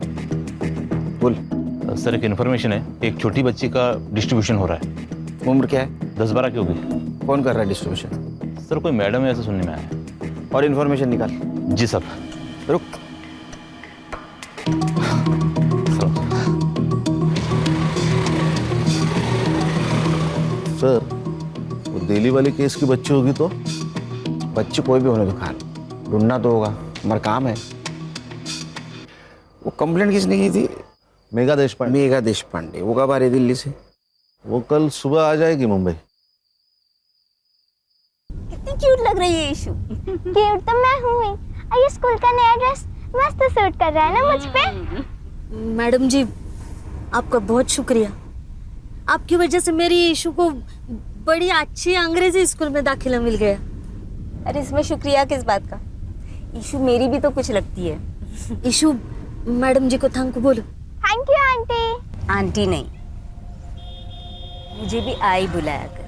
बोल। सर एक इन्फॉर्मेशन है, एक छोटी बच्ची का डिस्ट्रीब्यूशन हो रहा है। उम्र क्या है? 10-12 की होगी। कौन कर रहा है डिस्ट्रीब्यूशन? सर कोई मैडम है ऐसा सुनने में आया है। और इन्फॉर्मेशन निकाल। जी सर। रुक। सर वो दिल्ली वाली केस की बच्ची होगी तो? बच्ची कोई भी होने दो खान, ढूंढना तो होगा, हमारा काम है। वो कंप्लेंट किसने की थी? मेघा देशपांडे। मेघा देशपांडे, वो कब आ रही दिल्ली से? वो कल सुबह आ जाएगी मुंबई। कितनी क्यूट लग रही है ईशु। क्यूट तो मैं हूँ ही। और ये स्कूल का नया ड्रेस मस्त सूट कर रहा है ना मुझ पे। मैडम जी, आपका बहुत शुक्रिया। आपकी वजह से मेरी ईशु को बड़ी अच्छी अंग्रेजी स्कूल में दाखिला मिल गया। अरे इसमें शुक्रिया किस बात का? ईशु मेरी भी तो कुछ लगती है। ईशु, मैडम जी को थैंक यू बोलो। Thank you aunty. आंटी नहीं, मुझे भी आई बुलाया कर।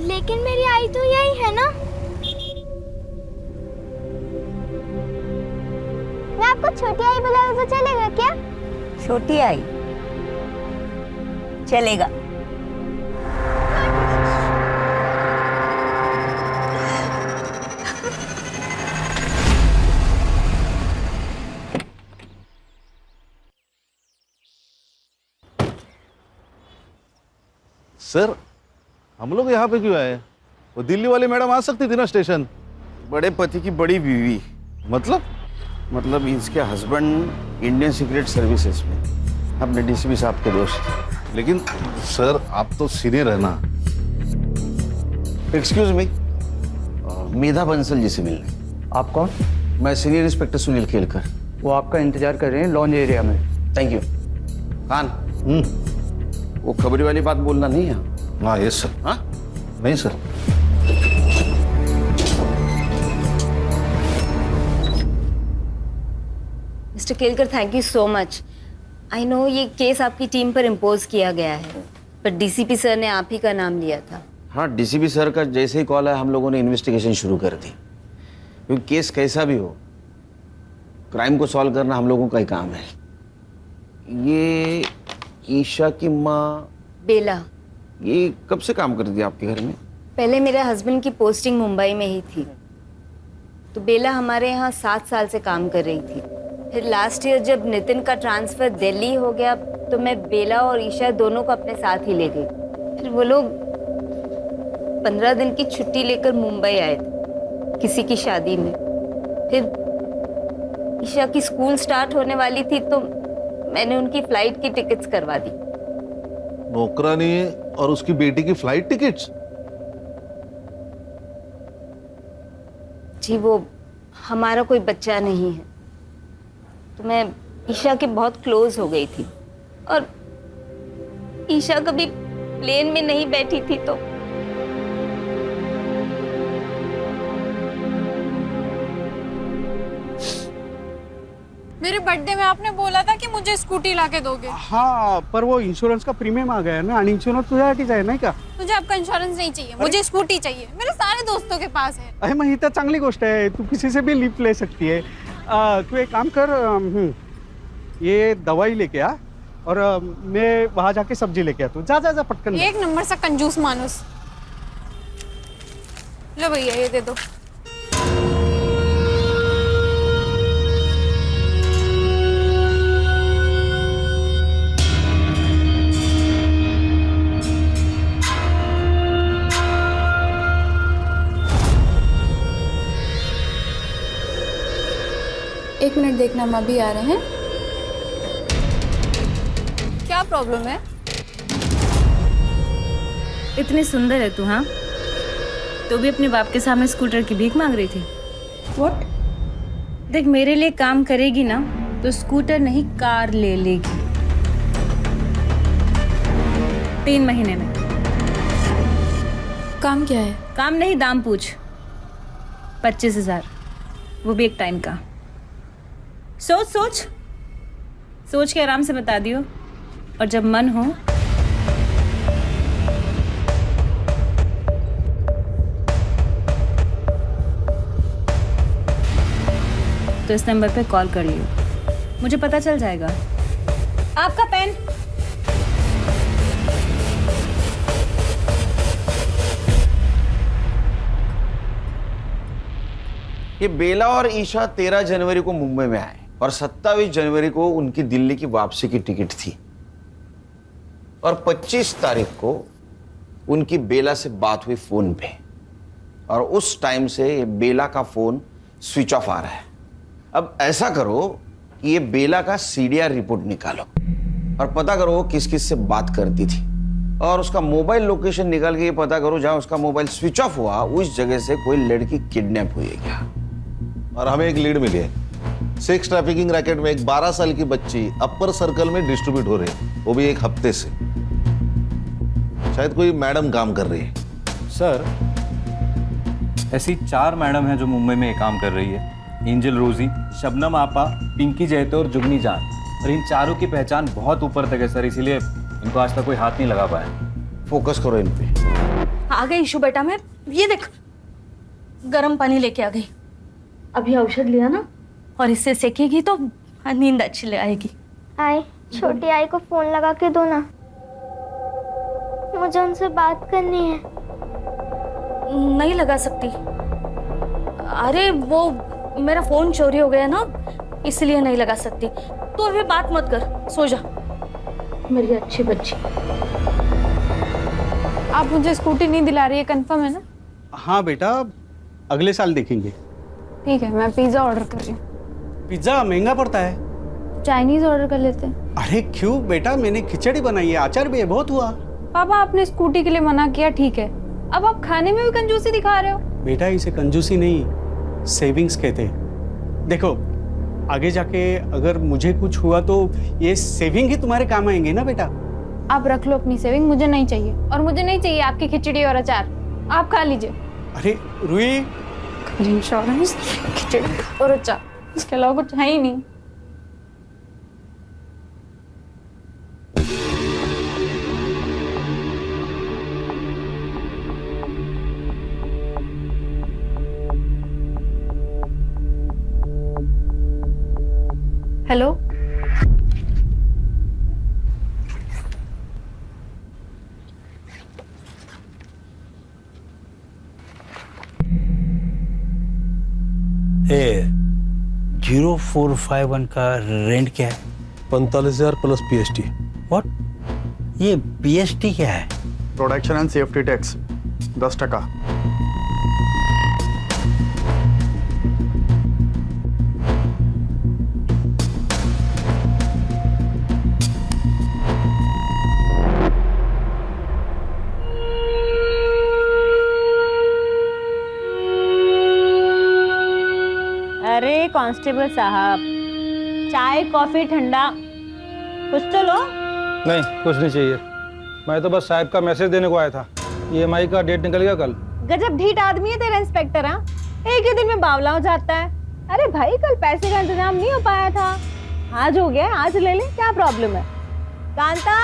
लेकिन मेरी आई तो यही है ना। मैं आपको छोटी आई बुलाऊं तो चलेगा क्या? छोटी आई चलेगा। सर, हम लोग यहाँ पे क्यों आए? वो दिल्ली वाली मैडम आ सकती थी ना स्टेशन। बड़े पति की बड़ी बीवी। मतलब इसके हस्बैंड इंडियन सीक्रेट सर्विसेज में अपने डीसीपी साहब के दोस्त। लेकिन सर, आप तो सीनियर है ना। एक्सक्यूज मी, मेधा बंसल जी से मिलने। आप कौन? मैं सीनियर इंस्पेक्टर सुनील खेलकर। वो आपका इंतजार कर रहे हैं लॉन्ज एरिया में। Thank you. खान, वो खबरी वाली बात बोलना नहीं है। हाँ यस सर। हाँ नहीं sir. Mister Kelkar, thank you so much. I know ये केस आपकी टीम पर इम्पोज किया गया है, पर डीसीपी सर ने आप ही का नाम लिया था। हाँ, डीसीपी सर का जैसे ही कॉल है हम लोगों ने इन्वेस्टिगेशन शुरू कर दी, क्योंकि केस कैसा भी हो, क्राइम को सॉल्व करना हम लोगों का ही काम है। ये ईशा की माँ बेला, ये कब से काम करती है आपके घर में? पहले मेरे हस्बैंड की पोस्टिंग मुंबई में ही थी, तो बेला हमारे यहाँ 7 साल से काम कर रही थी। फिर लास्ट ईयर जब नितिन का ट्रांसफ़र दिल्ली हो गया तो मैं बेला और ईशा दोनों को अपने साथ ही ले गई। फिर वो लोग 15 दिन की छुट्टी लेकर मुंबई आए थे किसी की शादी में। फिर ईशा की स्कूल स्टार्ट होने वाली थी तो मैंने उनकी फ्लाइट की टिकट्स करवा दी। नौकरानी और उसकी बेटी की फ्लाइट टिकट्स? जी, वो हमारा कोई बच्चा नहीं है, तो मैं ईशा के बहुत क्लोज हो गई थी, और ईशा कभी प्लेन में नहीं बैठी थी तो मेरे बर्थडे में आपने बोला था कि मुझे स्कूटी लाके दोगे। हाँ, पर वो इंश्योरेंस का प्रीमियम आ गया है ना, आणि इंश्योरेंस तुझ्यासाठीच आहे नाही का? मुझे आपका इंश्योरेंस नहीं चाहिए, मुझे स्कूटी चाहिए। मेरे सारे दोस्तों के पास है। अरे मग ही तर चांगली गोष्ट आहे, तू किसी से भी लिफ्ट ले सकती है। तू एक काम कर, ये दवाई लेके आ और मैं वहाँ जाके सब्जी लेके आता हूँ। जा जा जा पटकन। एक नंबर सा कंजूस मानुस। लो भैया ये दे दो। एक मिनट देखना, हम अभी आ रहे हैं। क्या प्रॉब्लम है? इतनी सुंदर है तू, हाँ? तो भी अपने बाप के सामने स्कूटर की भीख मांग रही थी। What? देख, मेरे लिए काम करेगी ना तो स्कूटर नहीं कार ले लेगी 3 महीने में। काम क्या है? काम नहीं, दाम पूछ। 25,000, वो भी एक टाइम का। सोच सोच सोच के आराम से बता दियो, और जब मन हो तो इस नंबर पे कॉल कर लियो, मुझे पता चल जाएगा। आपका पेन। ये बेला और ईशा 13 जनवरी को मुंबई में आए और 27 जनवरी को उनकी दिल्ली की वापसी की टिकट थी, और 25 तारीख को उनकी बेला से बात हुई फोन पे, और उस टाइम से बेला का फोन स्विच ऑफ आ रहा है। अब ऐसा करो ये बेला का सीडीआर रिपोर्ट निकालो और पता करो वो किस किस से बात करती थी, और उसका मोबाइल लोकेशन निकाल के ये पता करो जहां उसका मोबाइल स्विच ऑफ हुआ उस जगह से कोई लड़की किडनैप हुई है क्या। और हमें एक लीड मिली है, सेक्स ट्रैफिकिंग रैकेट में एक 12 साल की बच्ची अपर सर्कल में डिस्ट्रीब्यूट हो रही है, वो भी एक हफ्ते से। शायद कोई मैडम काम कर रही है। सर, ऐसी 4 मैडम हैं जो मुंबई में ये काम कर रही है। एंजल रोजी, शबनम आपा, पिंकी जैतो और जुगनी जान। और इन चारों की पहचान बहुत ऊपर तक है सर, इसीलिए इनको आज तक कोई हाथ नहीं लगा पाया। फोकस करो इन पे। आ गई ईशु बेटा, मैं ये देख गर्म पानी लेके आ गई। अभी औषध लिया ना, और इससे सेकेगी तो नींद अच्छी ले आएगी। आई, छोटी आई को फोन लगा के दो ना, मुझे उनसे बात करनी है। नहीं लगा सकती, अरे वो मेरा फोन चोरी हो गया ना, इसलिए नहीं लगा सकती। तो अभी बात मत कर, सो जा मेरी अच्छी बच्ची। आप मुझे स्कूटी नहीं दिला रही है, कंफर्म है ना? हाँ बेटा, अगले साल देखेंगे। ठीक है, मैं पिज्जा ऑर्डर कर रही हूँ। पिज्जा महंगा पड़ता है। चाइनीज ऑर्डर कर लेते हैं। अरे क्यों बेटा, मैंने खिचड़ी बनाई है, अचार भी है, बहुत हुआ। पापा, आपने स्कूटी के लिए मना किया, ठीक है, अब आप खाने में भी कंजूसी दिखा रहे हो। बेटा इसे कंजूसी नहीं, सेविंग्स कहते हैं। देखो आगे जाके अगर मुझे कुछ हुआ तो ये सेविंग ही तुम्हारे काम आएंगे ना बेटा। आप रख लो अपनी सेविंग, मुझे नहीं चाहिए, और मुझे नहीं चाहिए आपकी खिचड़ी और अचार, आप खा लीजिए। अरे रुई, इंश्योरेंस, खिचड़ी और अचार, इसके अलावा कुछ है ही नहीं। हेलो, ए 0451 का रेंट क्या है? 45,000 प्लस पीएसटी। व्हाट? ये पीएसटी क्या है? Production and safety tax 10%। अरे कांस्टेबल साहब, चाय कॉफी ठंडा कुछ तो लो। नहीं, कुछ नहीं चाहिए, मैं तो बस साहब का मैसेज देने को आया था। ईएमआई का डेट निकल गया कल। गजब ढीठ आदमी है तेरा इंस्पेक्टर। हाँ, एक ही दिन में बावला हो जाता है। अरे भाई, कल पैसे का इंतजाम नहीं हो पाया था, आज हो गया, आज ले ले, क्या प्रॉब्लम है? कांता,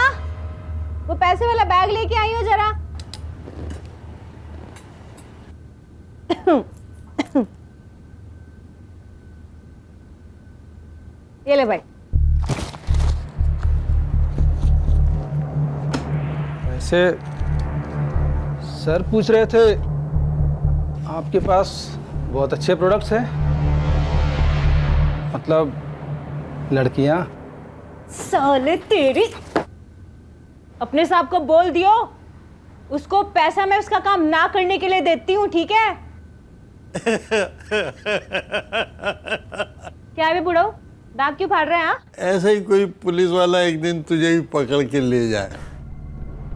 वो पैसे वाला बैग लेके आई हो जरा। ये ले भाई। वैसे सर पूछ रहे थे आपके पास बहुत अच्छे प्रोडक्ट्स हैं, मतलब लड़कियां। साले तेरी, अपने साहब को बोल दियो, उसको पैसा मैं उसका काम ना करने के लिए देती हूँ, ठीक है? क्या है बे बुढ़ो, दांत क्यों फाड़ रहे हैं? ऐसे ही कोई पुलिस वाला एक दिन तुझे भी पकड़ के ले जाए।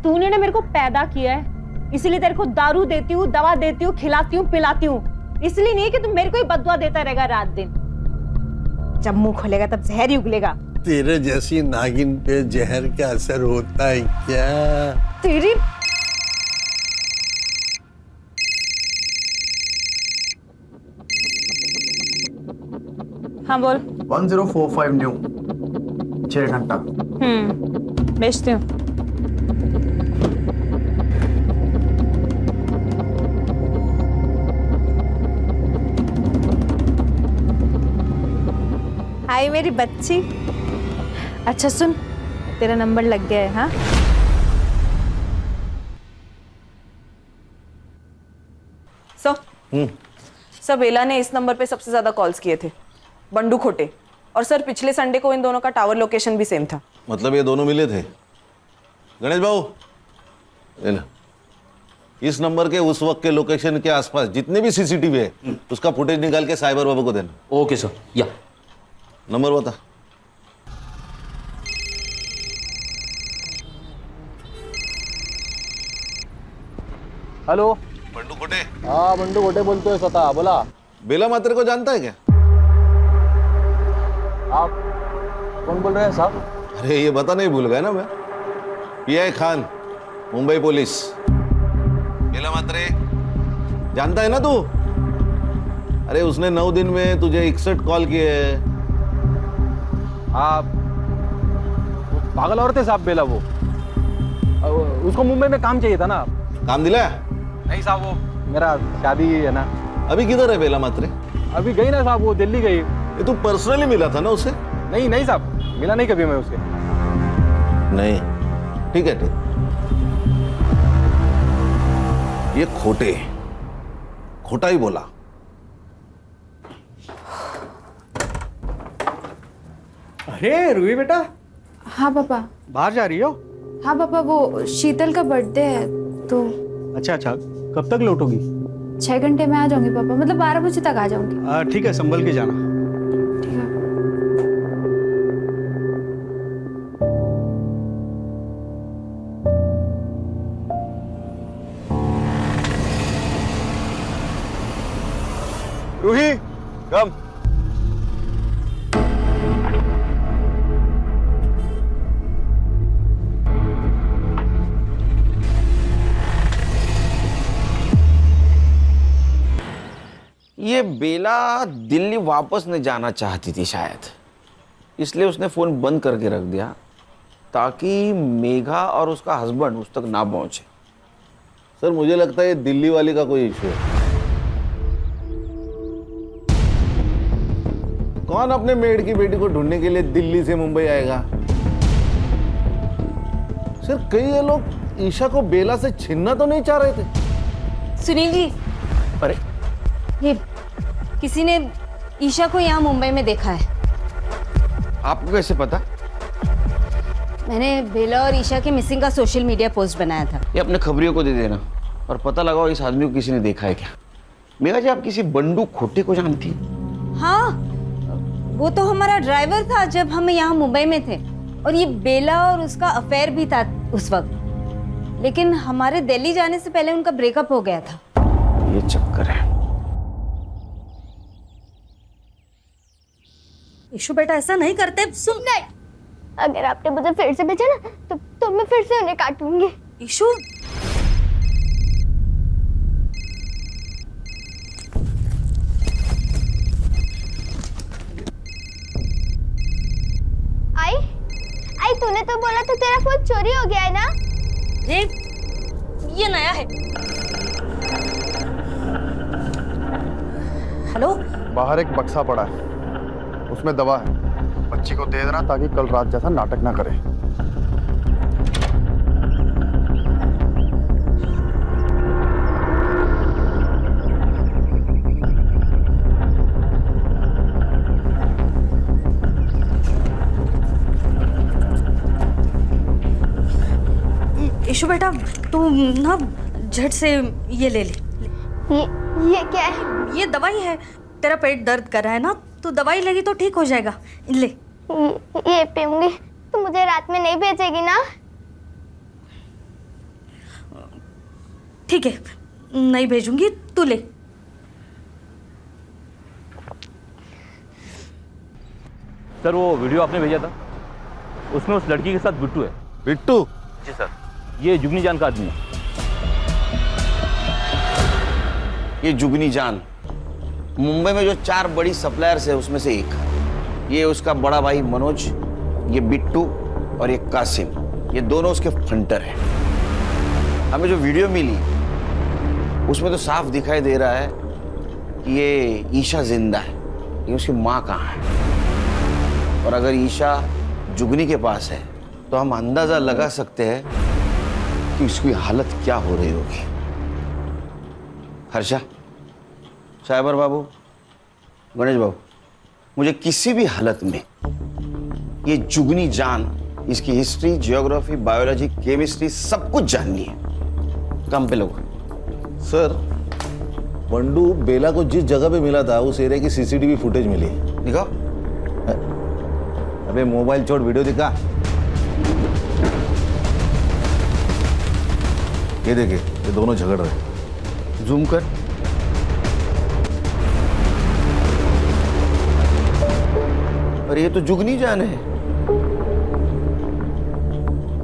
तूने ना मेरे को पैदा किया है, इसलिए तेरे को दारू देती हूँ, दवा देती हूँ, खिलाती हूँ, पिलाती हूँ, इसलिए नहीं कि तू मेरे को ही बददुआ देता रहेगा रात दिन। जब मुंह खोलेगा तब जहर ही उगलेगा। तेरे जैसी नागिन पे जहर का असर होता है क्या? तेरी हाँ बोल। 1045 न्यू, 6 घंटा। बेचती हूँ। हाय मेरी बच्ची। अच्छा सुन, तेरा नंबर लग गया है। हाँ, सर बेला ने इस नंबर पे सबसे ज्यादा कॉल्स किए थे, बंडू खोटे, और सर पिछले संडे को इन दोनों का टावर लोकेशन भी सेम था। मतलब ये दोनों मिले थे? गणेश बाबू, इस नंबर के उस वक्त के लोकेशन के आसपास जितने भी सीसीटीवी है उसका फुटेज निकाल के साइबर बाबू को देना। Okay sir. या नंबर बता। हेलो बंडू खोटे। हाँ बंडू खोटे बोलतोय स्वतः, बोला। बेला मात्रे को जानता है क्या? आप कौन बोल रहे हैं साहब? अरे ये बता नहीं भूल गया ना मैं, पीआई खान, मुंबई पुलिस। बेला मात्रे जानता है ना तू? अरे उसने 9 दिन में तुझे 61 कॉल किए हैं। आप पागल औरत है साहब बेला, वो उसको मुंबई में काम चाहिए था ना। काम दिलाया? नहीं साहब, वो मेरा शादी है ना। अभी किधर है बेला मात्रे? अभी गई ना साहब, वो दिल्ली गई। ये तू पर्सनली मिला था ना उसे? नहीं नहीं साहब, मिला नहीं कभी मैं उससे। नहीं, ठीक है ठीक। ये खोटा ही बोला। अरे रूही बेटा, हाँ पापा। बाहर जा रही हो? हाँ पापा, वो शीतल का बर्थडे है तो। अच्छा अच्छा, कब तक लौटोगी? 6 घंटे में आ जाऊंगी पापा, मतलब 12 बजे तक आ जाऊंगी। ठीक है, संभल के जाना। ठीक है। रूही कम। ये बेला दिल्ली वापस नहीं जाना चाहती थी शायद, इसलिए उसने फ़ोन बंद करके रख दिया ताकि मेघा और उसका हस्बैंड उस तक ना पहुंचे। सर मुझे लगता है ये दिल्ली वाली का कोई इशू है। कौन अपने मेड की बेटी को ढूंढने के लिए दिल्ली से मुंबई आएगा? सर कई ये लोग ईशा को बेला से छीनना तो नहीं चाह रहे थे? सुनील जी, अरे ये किसी ने ईशा को यहाँ मुंबई में देखा है। आपको कैसे पता? मैंने बेला और ईशा के मिसिंग का सोशल मीडिया पोस्ट बनाया था। ये अपने खबरियों को दे देना और पता लगाओ इस आदमी को किसी ने देखा है क्या। मेघा जी, आप किसी बंडू खोटे को जानती हैं? हाँ, वो तो हमारा ड्राइवर था जब हम यहाँ मुंबई में थे, और ये बेला और उसका अफेयर भी था उस वक्त, लेकिन हमारे दिल्ली जाने से पहले उनका ब्रेकअप हो गया था। ये चक्कर है। ईशु बेटा ऐसा नहीं करते। सुन, नहीं, अगर आपने मुझे फिर से भेजा ना तो मैं फिर से उन्हें काटूंगी। ईशु, आई तूने तो बोला था तेरा फोन चोरी हो गया है ना? ये नया है। हेलो, बाहर एक बक्सा पड़ा है, उसमें दवा है, बच्ची को दे देना ताकि कल रात जैसा नाटक ना करे। ईशु बेटा तू ना झट से ये ले ले। ये क्या है? ये दवाई है, तेरा पेट दर्द कर रहा है ना, तो दवाई लगी तो ठीक हो जाएगा, ले। ये पीऊंगी तो मुझे रात में नहीं भेजेगी ना? ठीक है, नहीं भेजूंगी, तू ले। सर वो वीडियो आपने भेजा था, उसमें उस लड़की के साथ बिट्टू है। बिट्टू? जी सर, ये जुगनी जान का आदमी है। ये जुगनी जान मुंबई में जो 4 बड़ी सप्लायर्स है उसमें से एक। ये उसका बड़ा भाई मनोज, ये बिट्टू और ये कासिम, ये दोनों उसके फ्रंटर हैं। हमें जो वीडियो मिली उसमें तो साफ दिखाई दे रहा है कि ये ईशा जिंदा है, लेकिन उसकी माँ कहाँ है। और अगर ईशा जुगनी के पास है तो हम अंदाजा लगा सकते हैं कि उसकी हालत क्या हो रही होगी। हर्षा, साइबर बाबू, गणेश बाबू, मुझे किसी भी हालत में ये जुगनी जान, इसकी हिस्ट्री, जियोग्राफी, बायोलॉजी, केमिस्ट्री सब कुछ जाननी है। काम पे लोग। सर बंडू बेला को जिस जगह पे मिला था उस एरिया की सीसीटीवी फुटेज मिली है। दिखाओ। अबे मोबाइल छोड़, वीडियो दिखा। ये देखिए, ये दोनों झगड़ रहे हैं। जूम कर। और ये तो जुगनी जान है,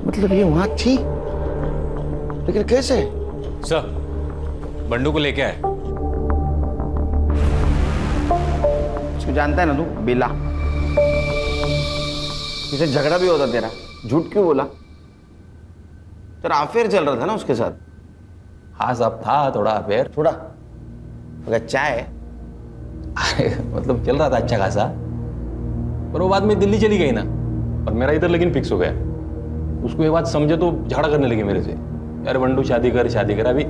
मतलब ये वहां थी, लेकिन कैसे? सर, बंडू को लेके आए। इसको जानता है ना तू, बेला। इसे झगड़ा भी होता तेरा, झूठ क्यों बोला? तेरा अफेयर चल रहा था ना उसके साथ? हाँ साहब, था थोड़ा अफेयर। थोड़ा? अगर चाय मतलब चल रहा था अच्छा खासा, पर वो बाद में दिल्ली चली गई ना, और मेरा इधर लेकिन फिक्स हो गया। उसको ये बात समझे तो झगड़ा करने लगी मेरे से, यार बंडू शादी कर। अभी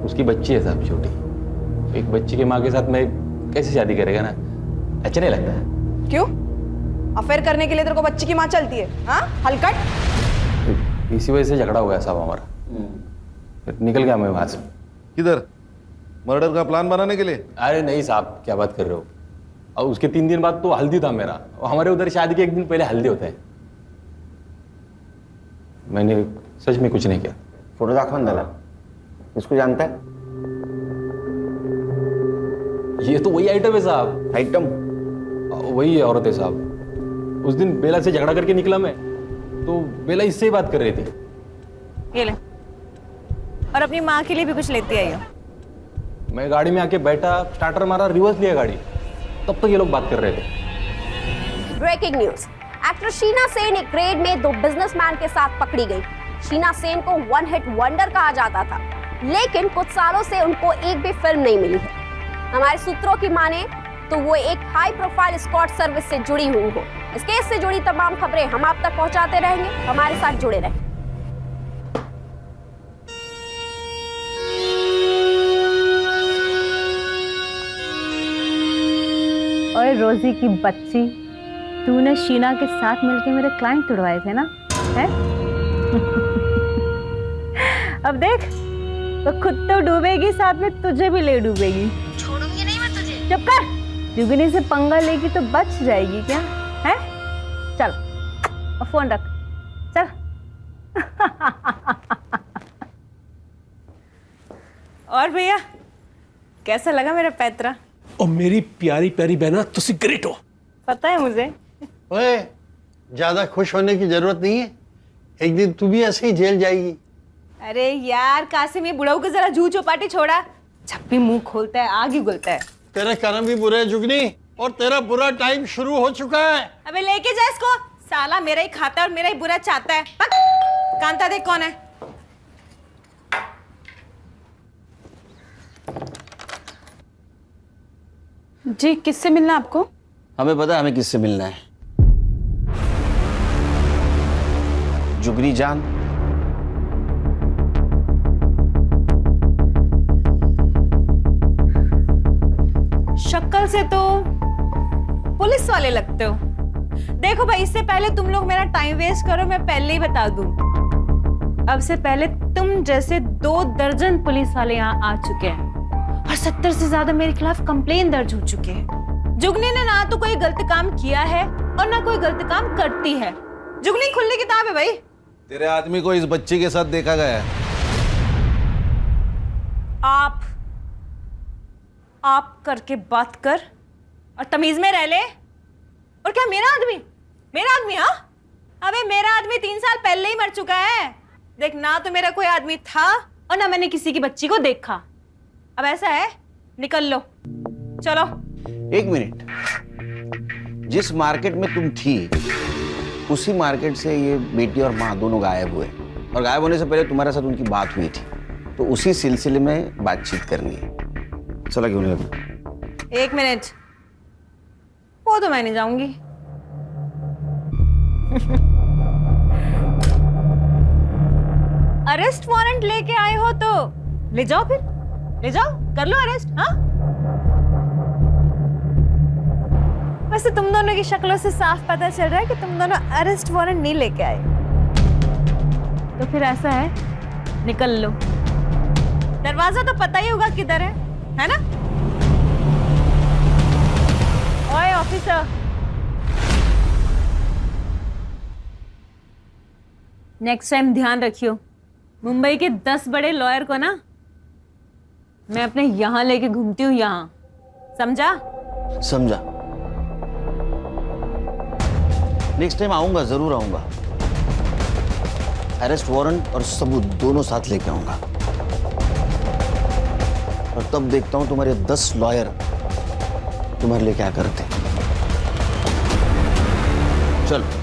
उसकी बच्ची है साहब, छोटी। एक बच्ची के माँ के साथ मैं कैसे शादी करेगा ना, अच्छा नहीं लगता है। क्यों? अफेयर करने के लिए तेरे को बच्ची की माँ चलती है? हाँ, हलकट। इसी वजह से झगड़ा हो गया साहब हमारा, फिर निकल गया मैं वहां से। किधर? मर्डर का प्लान बनाने के लिए? अरे नहीं साहब, क्या बात कर रहे हो। और उसके 3 दिन बाद तो हल्दी था मेरा, और हमारे उधर शादी के 1 दिन पहले हल्दी होता है। मैंने सच में कुछ नहीं किया। फोटो दाखवन दाला, इसको जानता है? ये तो वही आइटम है साहब। आइटम? वही है औरत है साहब। उस दिन बेला से झगड़ा करके निकला मैं, तो बेला इससे ही बात कर रही थी। ये ले, और अपनी माँ के लिए भी कुछ लेती आई हो। मैं गाड़ी में आके बैठा, स्टार्टर मारा, रिवर्स लिया गाड़ी, तब तक ये लोग बात कर रहे थे। Breaking news, actress Sheena Sen एक रेड में 2 बिजनेसमैन के साथ पकड़ी गई। शीना सेन को 1 हिट वंडर कहा जाता था, लेकिन कुछ सालों से उनको एक भी फिल्म नहीं मिली है। हमारे सूत्रों की माने तो वो एक हाई प्रोफाइल एस्कॉर्ट सर्विस से जुड़ी हुई हो। इस केस से जुड़ी तमाम खबरें हम आप तक पहुंचाते रहेंगे, हमारे साथ जुड़े रहें। और रोजी की बच्ची, तूने शीना के साथ मिलके मेरे क्लाइंट तुड़वाए थे ना, है? अब देख, तो खुद तो डूबेगी, साथ में तुझे भी ले डूबेगी। छोड़ूंगी नहीं मैं तुझे। चुप कर, जुगनी से पंगा लेगी तो बच जाएगी क्या, है? चल, और फोन रख, चल। और भैया, कैसा लगा मेरा पैतरा? और मेरी प्यारी प्यारी बहना, तुसी ग्रेट हो। पता है मुझे। ओए, ज्यादा खुश होने की जरूरत नहीं है, एक दिन तू भी ऐसे ही जेल जाएगी। अरे यार कासिम, ये बुढ़ाऊ को जरा जू चौपाटी छोड़ा, जब भी मुंह खोलता है आग ही उगलता है। तेरे कर्म भी बुरे हैं जुगनी, और तेरा बुरा टाइम शुरू हो चुका है। अबे लेके जा इसको, साला मेरा ही खाता है और मेरा ही बुरा चाहता है। पक, कांता देख कौन है। जी, किससे मिलना आपको? हमें पता है हमें किससे मिलना है। जुगनी जान। शक्ल से तो पुलिस वाले लगते हो। देखो भाई, इससे पहले तुम लोग मेरा टाइम वेस्ट करो, मैं पहले ही बता दूं, अब से पहले तुम जैसे 2 दर्जन पुलिस वाले यहाँ आ चुके हैं, और 70 से ज्यादा मेरे खिलाफ कंप्लेन दर्ज हो चुके हैं। जुगनी ने ना तो कोई गलत काम किया है और ना कोई गलत काम करती है। जुगनी खुली किताब है भाई। तेरे आदमी को इस बच्ची के साथ देखा गया है। आप करके बात कर और तमीज में रह ले। और क्या मेरा आदमी? हाँ, अबे मेरा आदमी 3 साल पहले ही मर चुका है। देख, ना तो मेरा कोई आदमी था और ना मैंने किसी की बच्ची को देखा। अब ऐसा है, निकल लो, चलो। 1 मिनट, जिस मार्केट में तुम थी उसी मार्केट से ये बेटी और माँ दोनों गायब हुए, और गायब होने से पहले तुम्हारे साथ उनकी बात हुई थी, तो उसी सिलसिले में बातचीत करनी है। चला क्यों नहीं लगा? 1 मिनट, वो तो मैं नहीं जाऊंगी। अरेस्ट वारंट लेके आए हो तो ले जाओ, फिर ले जाओ, कर लो अरेस्ट। हाँ, वैसे तुम दोनों की शक्लों से साफ पता चल रहा है कि तुम दोनों अरेस्ट वारंट नहीं लेके आए। तो फिर ऐसा है, निकल लो। दरवाजा तो पता ही होगा किधर है ना? ओए ऑफिसर, नेक्स्ट टाइम ध्यान रखियो, मुंबई के 10 बड़े लॉयर को ना मैं अपने यहाँ लेके घूमती हूँ, यहाँ, समझा? समझा। नेक्स्ट टाइम आऊंगा, जरूर आऊंगा। अरेस्ट वारंट और सबूत दोनों साथ लेके आऊंगा, और तब देखता हूं तुम्हारे 10 लॉयर तुम्हारे लिए क्या करते। चलो।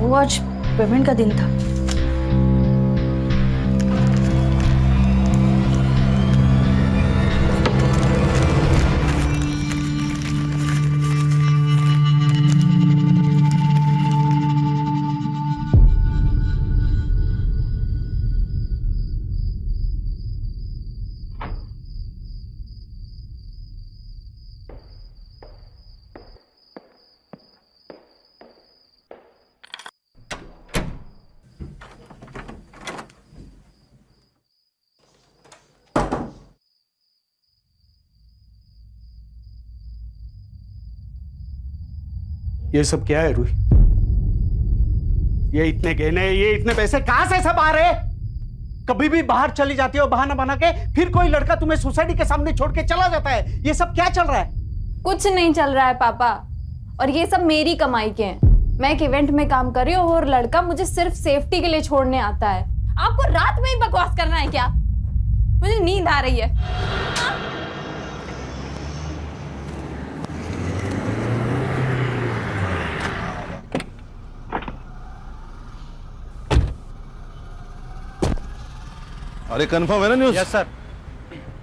वो आज पेमेंट का दिन था। ये सब क्या है रूही? ये इतने गहने, ये इतने पैसे कहां से सब आ रहे? कभी भी बाहर चली जाती हो बहाना बना के, फिर कोई लड़का तुम्हें सोसाइटी के सामने छोड़ के चला जाता है। ये सब क्या चल रहा है? कुछ नहीं चल रहा है पापा, और ये सब मेरी कमाई के हैं। मैं एक इवेंट में काम कर रही हूँ और लड़का मुझे सिर्फ सेफ्टी के लिए छोड़ने आता है। आपको रात में ही बकवास करना है क्या? मुझे नींद आ रही है। अरे कंफर्म है ना न्यूज़? Yes sir.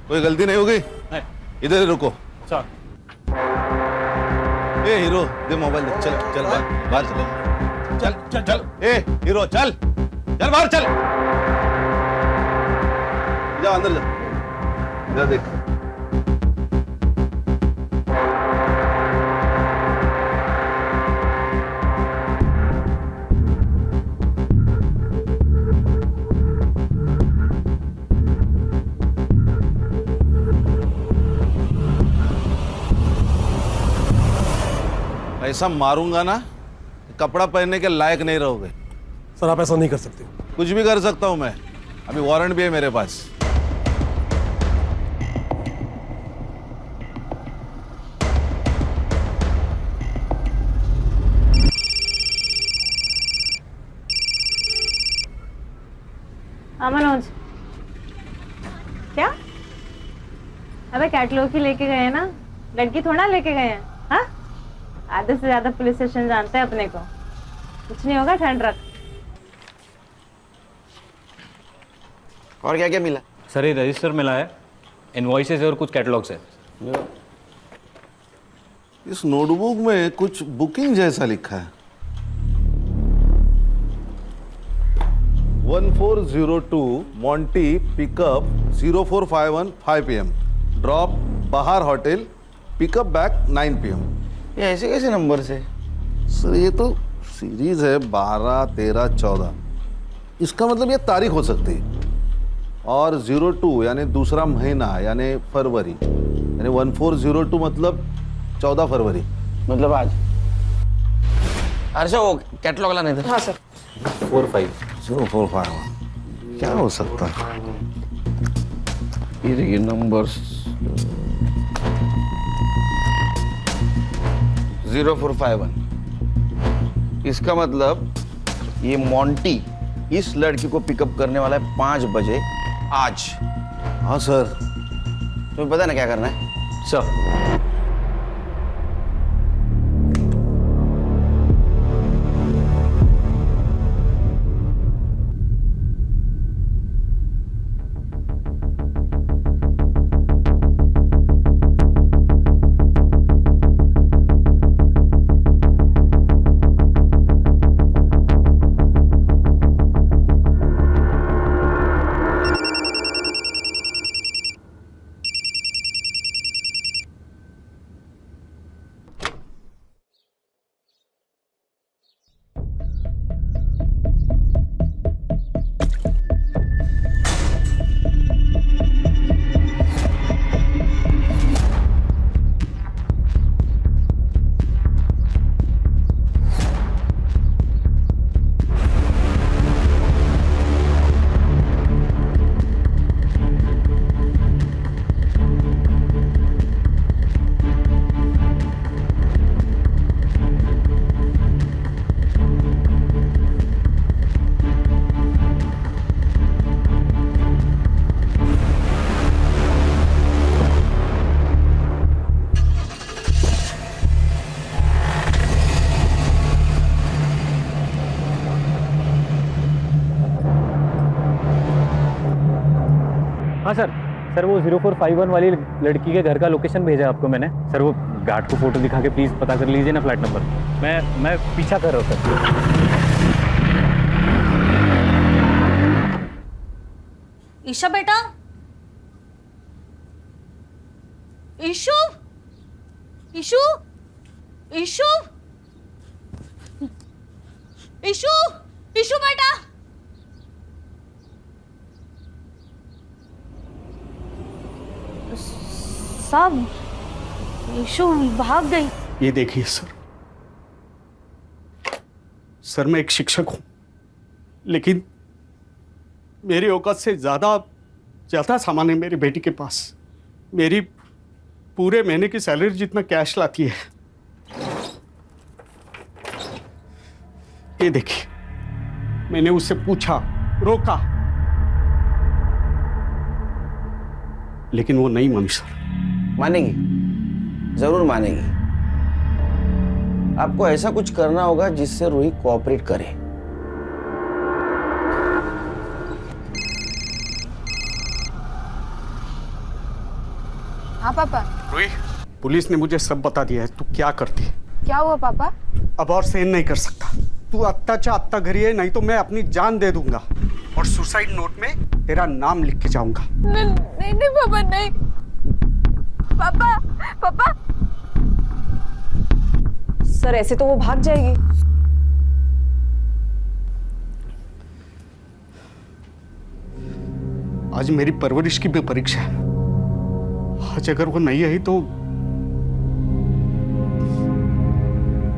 कोई गलती नहीं होगी? नहीं। इधर ही रुको। सर। ए हीरो, दे मोबाइल दे। चल चल बाहर चल। चल चल चल। ए हीरो चल, चल बाहर चल। जा अंदर जा, जा देख। ऐसा मारूंगा ना, कपड़ा पहनने के लायक नहीं रहोगे। सर आप ऐसा नहीं कर सकते। कुछ भी कर सकता हूं मैं, अभी वारंट भी है मेरे पास। मनोज, क्या? अबे कैटलॉग ही लेके गए हैं ना, लड़की थोड़ा लेके गए हैं। हाँ, आधे से ज्यादा पुलिस स्टेशन जानते हैं अपने को। कुछ नहीं होगा, ठंड रख। और क्या क्या मिला? सर ये रजिस्टर मिला है, इनवॉइसेस और कुछ कैटलॉग्स है। इस नोटबुक में कुछ बुकिंग जैसा लिखा है। 1402 मॉन्टी पिकअप 0451 5 PM, ड्रॉप बाहर होटल, पिकअप बैक 9 PM। ये ऐसे कैसे नंबर से? सर ये तो सीरीज है 12, 13, 14। इसका मतलब ये तारीख हो सकती है। और 02 यानी दूसरा महीना यानी फरवरी, यानी 1402 मतलब 14 फरवरी, मतलब आज। अच्छा वो कैटलॉग लाने थे। हाँ सर। 0451 क्या हो सकता है? ये देखिए नंबर्स 0451। इसका मतलब ये मॉन्टी इस लड़की को पिकअप करने वाला है 5 बजे आज। हाँ सर। तुम्हें पता है ना क्या करना है? सर हाँ सर वो 0451 वाली लड़की के घर का लोकेशन भेजा है आपको मैंने। सर वो गार्ड को फोटो दिखा के प्लीज़ पता कर लीजिए ना फ्लैट नंबर। मैं पीछा कर रहा हूँ सर। ईशा बेटा, ईशु, ईशु, ईशु, ईशु, ईशु बेटा। साहब, ईशु भाग गई। ये देखिए सर मैं एक शिक्षक हूं, लेकिन मेरी औकात से ज्यादा सामान है मेरी बेटी के पास। मेरी पूरे महीने की सैलरी जितना कैश लाती है। ये देखिए, मैंने उससे पूछा, रोका, लेकिन वो नहीं मानी सर। मानेगी, जरूर मानेगी। आपको ऐसा कुछ करना होगा जिससे रूही कोऑपरेट करे। हाँ पापा। रूही, पुलिस ने मुझे सब बता दिया है। तू क्या करती है? क्या हुआ पापा? अब और सहन नहीं कर सकता। तू अत्ता अत्ता घरी है, नहीं तो मैं अपनी जान दे दूंगा और सुसाइड नोट में तेरा नाम लिख के जाऊंगा। नहीं पापा, नहीं पापा। सर ऐसे तो वो भाग जाएगी। आज मेरी परवरिश की भी परीक्षा है। आज अगर वो नहीं आई तो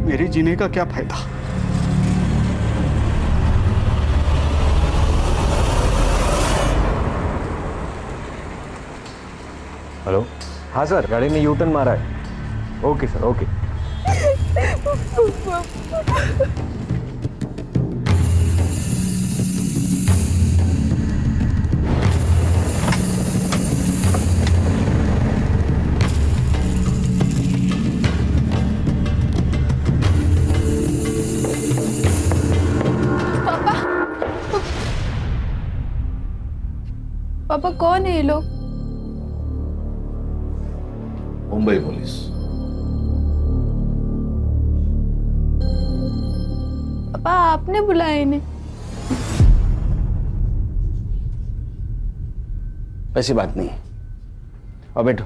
मेरे जीने का क्या फायदा? हेलो। हाँ सर, गाड़ी ने यू टर्न मारा है। Okay sir, okay. पापा कौन है ये लोग? मुंबई पुलिस। पापा आपने बुलाया इन्हें? ऐसी बात नहीं है। और बैठो।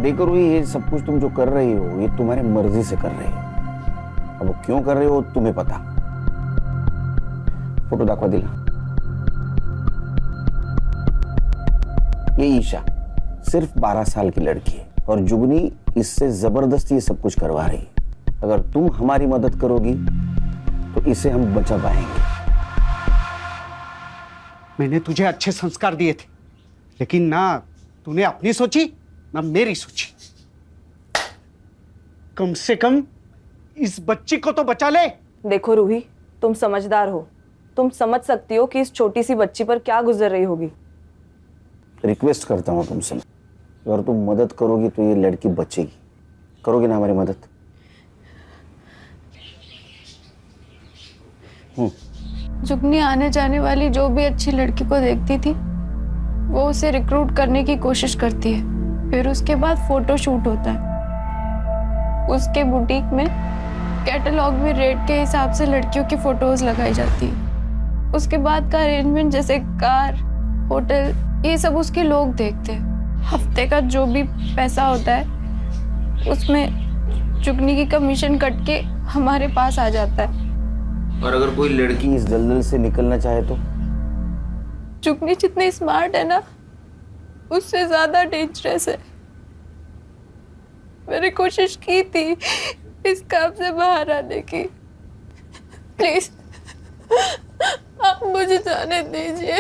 देखो रूही, ये सब कुछ तुम जो कर रही हो ये तुम्हारी मर्जी से कर रही हो। अब वो क्यों कर रहे हो तुम्हें पता। फोटो दाखवा दिला। ये ईशा सिर्फ 12 साल की लड़की है और जुगनी इससे जबरदस्ती ये सब कुछ करवा रही है। अगर तुम हमारी मदद करोगी तो इसे हम बचा पाएंगे। मैंने तुझे अच्छे संस्कार दिए थे, लेकिन ना तूने अपनी सोची ना मेरी सोची। कम से कम इस बच्ची को तो बचा ले। देखो रूही, तुम समझदार हो, तुम समझ सकती हो कि इस छोटी सी बच्ची पर क्या गुजर रही होगी। रिक्वेस्ट करता हूं तुमसे, अगर तुम मदद करोगी तो ये लड़की बचेगी। करोगी ना हमारी मदद? जुगनी आने जाने वाली जो भी अच्छी लड़की को देखती थी वो उसे रिक्रूट करने की कोशिश करती है। फिर उसके बाद फोटो शूट होता है। उसके बुटीक में कैटलॉग में रेट के हिसाब से लड़कियों की फोटोज लगाई जाती है। उसके बाद का अरेंजमेंट जैसे कार, होटल, ये सब उसके लोग देखते हैं। हफ्ते का जो भी पैसा होता है उसमें जुगनी की कमीशन कट के हमारे पास आ जाता है। और अगर कोई लड़की इस दलदल से निकलना चाहे तो? जुगनी जितनी स्मार्ट है ना उससे ज्यादा डेंजरस है। मैंने कोशिश की थी इस काम से बाहर आने की। प्लीज आप मुझे जाने दीजिए।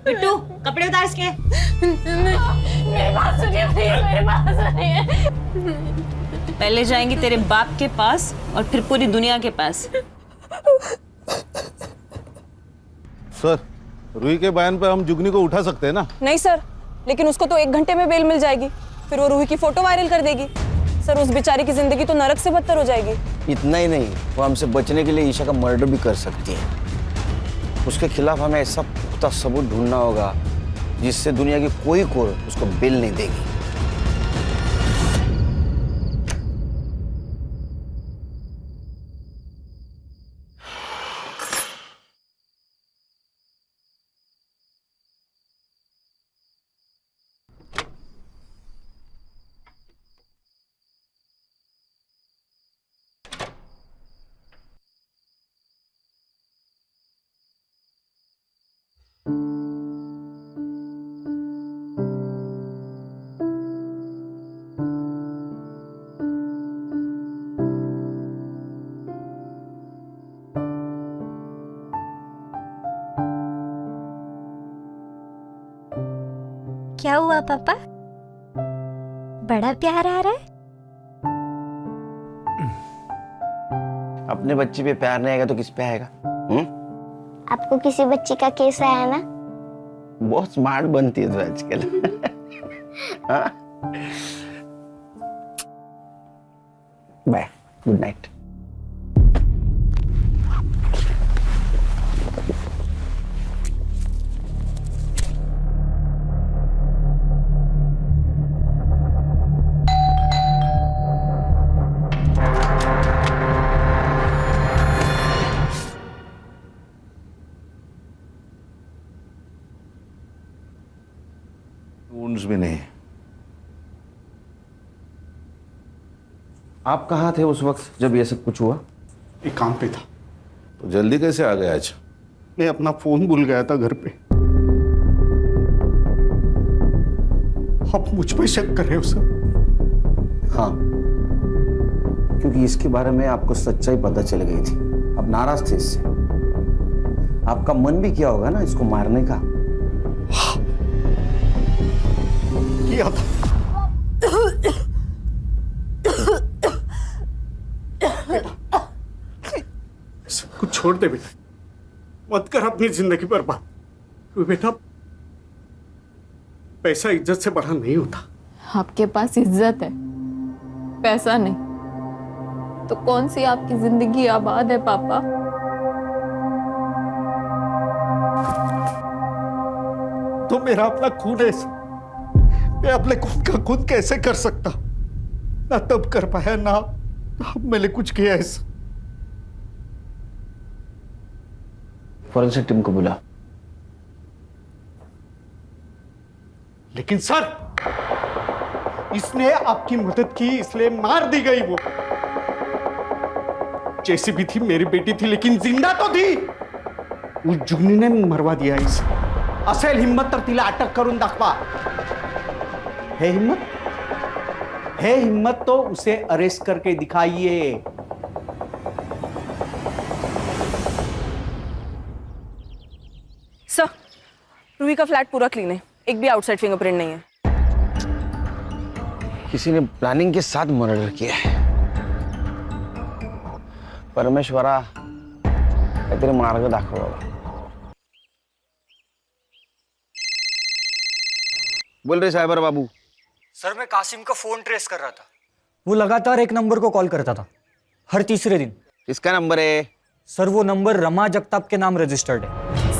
बिट्टू, कपड़े उतार इसके। मेरी बात सुनिए प्लीज, मेरी बात सुनिए। पहले जाएंगी तेरे बाप के पास और फिर पूरी दुनिया के पास। सर, रूही के बयान पे हम जुगनी को उठा सकते हैं ना? नहीं सर, लेकिन उसको तो 1 घंटे में बेल मिल जाएगी। फिर वो रूही की फोटो वायरल कर देगी। सर उस बेचारी की जिंदगी तो नरक से बदतर हो जाएगी। इतना ही नहीं, वो हमसे बचने के लिए ईशा का मर्डर भी कर सकती है। उसके खिलाफ हमें ऐसा पुख्ता सबूत ढूंढना होगा जिससे दुनिया की कोई कोर्ट उसको बेल नहीं देगी। क्या हुआ पापा? बड़ा प्यार आ रहा है? अपने बच्चे पे प्यार नहीं आएगा तो किस पे आएगा? आपको किसी बच्ची का केस आया ना? बहुत स्मार्ट बनती है तो आजकल। हाँ? Bye, good night. भी नहीं। आप कहाँ थे उस वक्त जब ये सब कुछ हुआ? एक काम पे था। तो जल्दी कैसे आ गया आज? मैं अपना फोन भूल गया था घर पे। आप मुझ पे शक कर रहे हो सर? हाँ, क्योंकि इसके बारे में आपको सच्चाई पता चल गई थी। अब नाराज थे इससे। आपका मन भी किया होगा ना इसको मारने का। किया था। सब कुछ छोड़ दे बेटा, मत कर अपनी जिंदगी बर्बाद। बेटा, पैसा इज्जत से बड़ा नहीं होता। आपके पास इज्जत है, पैसा नहीं, तो कौन सी आपकी जिंदगी आबाद है पापा? तो मेरा अपना खून है, मैं अपने खून का खुद कैसे कर सकता? ना तब कर पाया, ना मैंने कुछ किया ऐसा। फॉरेंसिक टीम को बुला। लेकिन सर, इसने आपकी मदद की इसलिए मार दी गई। वो जैसी भी थी मेरी बेटी थी, लेकिन जिंदा तो थी। उस जुगनी ने मरवा दिया इसे। असेल हिम्मत तर तिला अटक करून दाखवा। है हिम्मत? है हिम्मत तो उसे अरेस्ट करके दिखाइए। सर, रूही का फ्लैट पूरा क्लीन है, एक भी आउटसाइड फिंगरप्रिंट नहीं है। किसी ने प्लानिंग के साथ मर्डर किया है। परमेश्वरा, काहीतरी मार्ग दाखव बाबा। बोल रहे साइबर बाबू। सर, मैं कासिम का फोन ट्रेस कर रहा था। वो लगातार एक नंबर को कॉल करता था, हर तीसरे दिन। किसका नंबर है? सर, वो नंबर रमा जगताप के नाम रजिस्टर्ड है।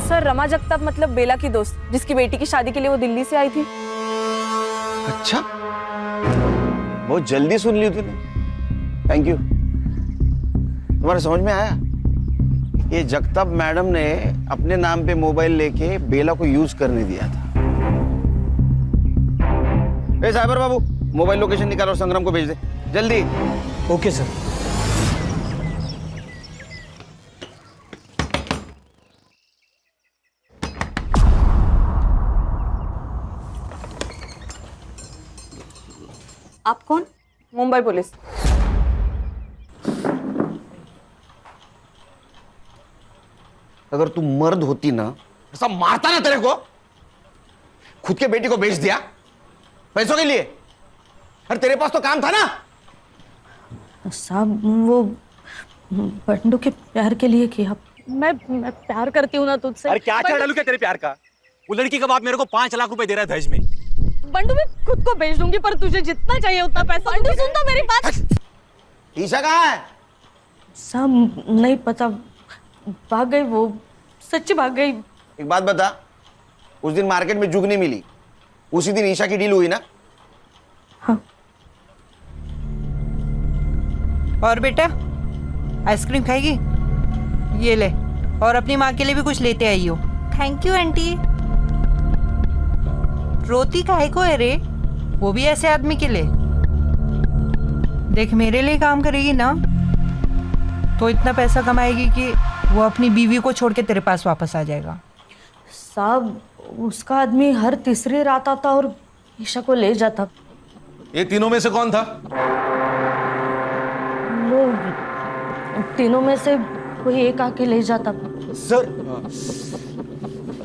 सर, रमा जगताप मतलब बेला की दोस्त, जिसकी बेटी की शादी के लिए वो दिल्ली से आई थी। अच्छा, बहुत जल्दी सुन ली तूने। Thank you. तुम्हारे समझ में आया? ये जगताप मैडम ने अपने नाम पे मोबाइल लेके बेला को यूज करने दिया था। ए साइबर बाबू, मोबाइल लोकेशन निकाल और संग्राम को भेज दे जल्दी। Okay sir. आप कौन? मुंबई पुलिस। अगर तू मर्द होती ना, ऐसा मारता ना तेरे को। खुद के बेटी को बेच दिया पैसों के लिए। अरे तेरे पास तो काम था ना। साहब, वो बंडू के प्यार के लिए किया। मैं प्यार करती हूँ ना तुझसे। अरे क्या डालू क्या तेरे प्यार का? वो लड़की का बाप मेरे को 5 लाख रुपए दे रहा है दहेज में। बंडू मैं खुद को बेच दूंगी, पर तुझे जितना चाहिए उतना पैसा। बंडू सुन तो मेरी बात। ईशा कहाँ है? सब नहीं पता, भाग गई वो, सच्ची भाग गई। एक बात बता, उस दिन मार्केट में जुगनी मिली, उसी दिन ईशा की डील हुई ना? हाँ। और बेटा आइसक्रीम खाएगी? ये ले, और अपनी माँ के लिए भी कुछ लेते आई हो। Thank you aunty. रोती काहे को है रे? वो भी ऐसे आदमी के लिए। देख मेरे लिए काम करेगी ना तो इतना पैसा कमाएगी कि वो अपनी बीवी को छोड़ के तेरे पास वापस आ जाएगा। साहब उसका आदमी हर तीसरी रात आता और ईशा को ले जाता। ये तीनों में से कौन था? वो तीनों में से कोई एक आके ले जाता। सर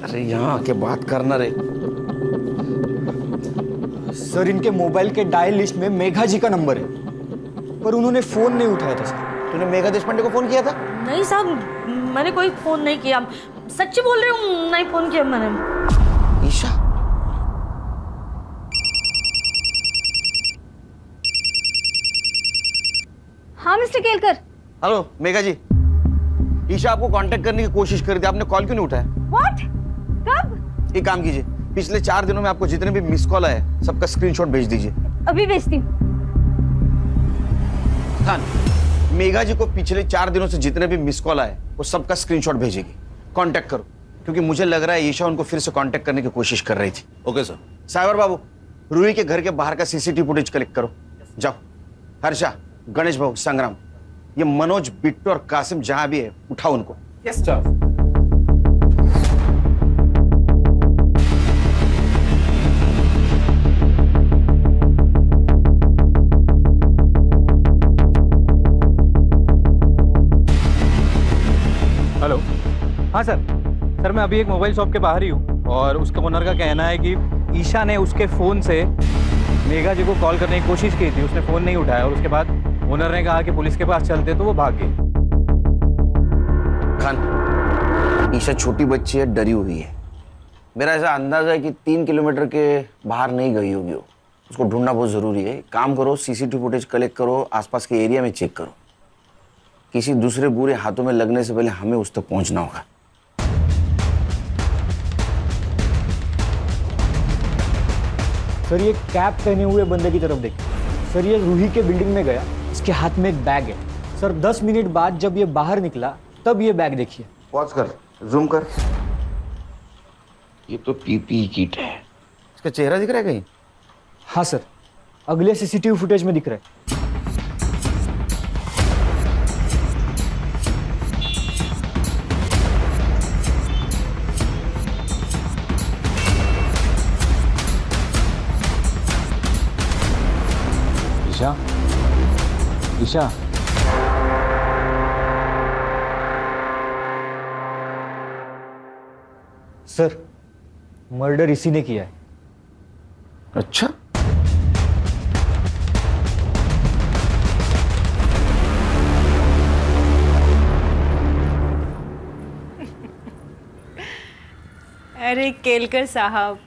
अरे यहाँ आके बात करना रे। सर इनके मोबाइल के डायल लिस्ट में मेघा जी का नंबर है, पर उन्होंने फोन नहीं उठाया था सर। तूने मेघा देशपांडे को फोन किया था? नहीं साहब, मैंने कोई फोन नहीं किया, सच्ची बोल रही हूँ, नहीं फोन किया मैंने। ईशा हाँ मिस्टर केलकर। हेलो मेघा जी, ईशा आपको कांटेक्ट करने की कोशिश कर रही थी, आपने कॉल क्यों नहीं उठाया? व्हाट? कब? एक काम कीजिए, पिछले 4 दिनों में आपको जितने भी मिस कॉल आए सबका स्क्रीनशॉट भेज दीजिए। अभी भेजती हूँ। खान, मेघा जी को पिछले 4 दिनों से जितने भी मिस कॉल आए वो सबका स्क्रीनशॉट भेजेगी। कांटेक्ट करो, क्योंकि मुझे लग रहा है ईशा उनको फिर से कांटेक्ट करने की कोशिश कर रही थी। Okay sir. साइबर बाबू, रूही के घर के बाहर का सीसीटीवी फुटेज कलेक्ट करो। जाओ। हर्षा, गणेश भाऊ, संग्राम, ये मनोज, बिट्टू और कासिम जहां भी है उठाओ उनको। Yes sir. हेलो। हाँ सर मैं अभी एक मोबाइल शॉप के बाहर ही हूँ और उसके ओनर का कहना है कि ईशा ने उसके फ़ोन से मेघा जी को कॉल करने की कोशिश की थी, उसने फ़ोन नहीं उठाया और उसके बाद ओनर ने कहा कि पुलिस के पास चलते तो वो भाग गई। खान, ईशा छोटी बच्ची है, डरी हुई है। मेरा ऐसा अंदाजा है कि 3 किलोमीटर के बाहर नहीं गई होगी वो। उसको ढूंढना बहुत ज़रूरी है। काम करो, सीसीटीवी फुटेज कलेक्ट करो, आसपास के एरिया में चेक करो। किसी दूसरे बुरे हाथों में लगने से पहले हमें उस तक पहुंचना होगा। सर ये कैप पहने हुए बंदे की तरफ देखिए। सर ये रूही के बिल्डिंग में गया, इसके हाथ में एक बैग है। सर 10 मिनट बाद जब ये बाहर निकला तब ये बैग देखिए। पॉज कर, जूम कर। ये तो पीपीई किट है। इसका चेहरा दिख रहा है कहीं? हाँ सर, अगले सीसीटीवी फुटेज में दिख रहा है। ईशा, ईशा, सर मर्डर इसी ने किया है। अच्छा, अरे केलकर साहब,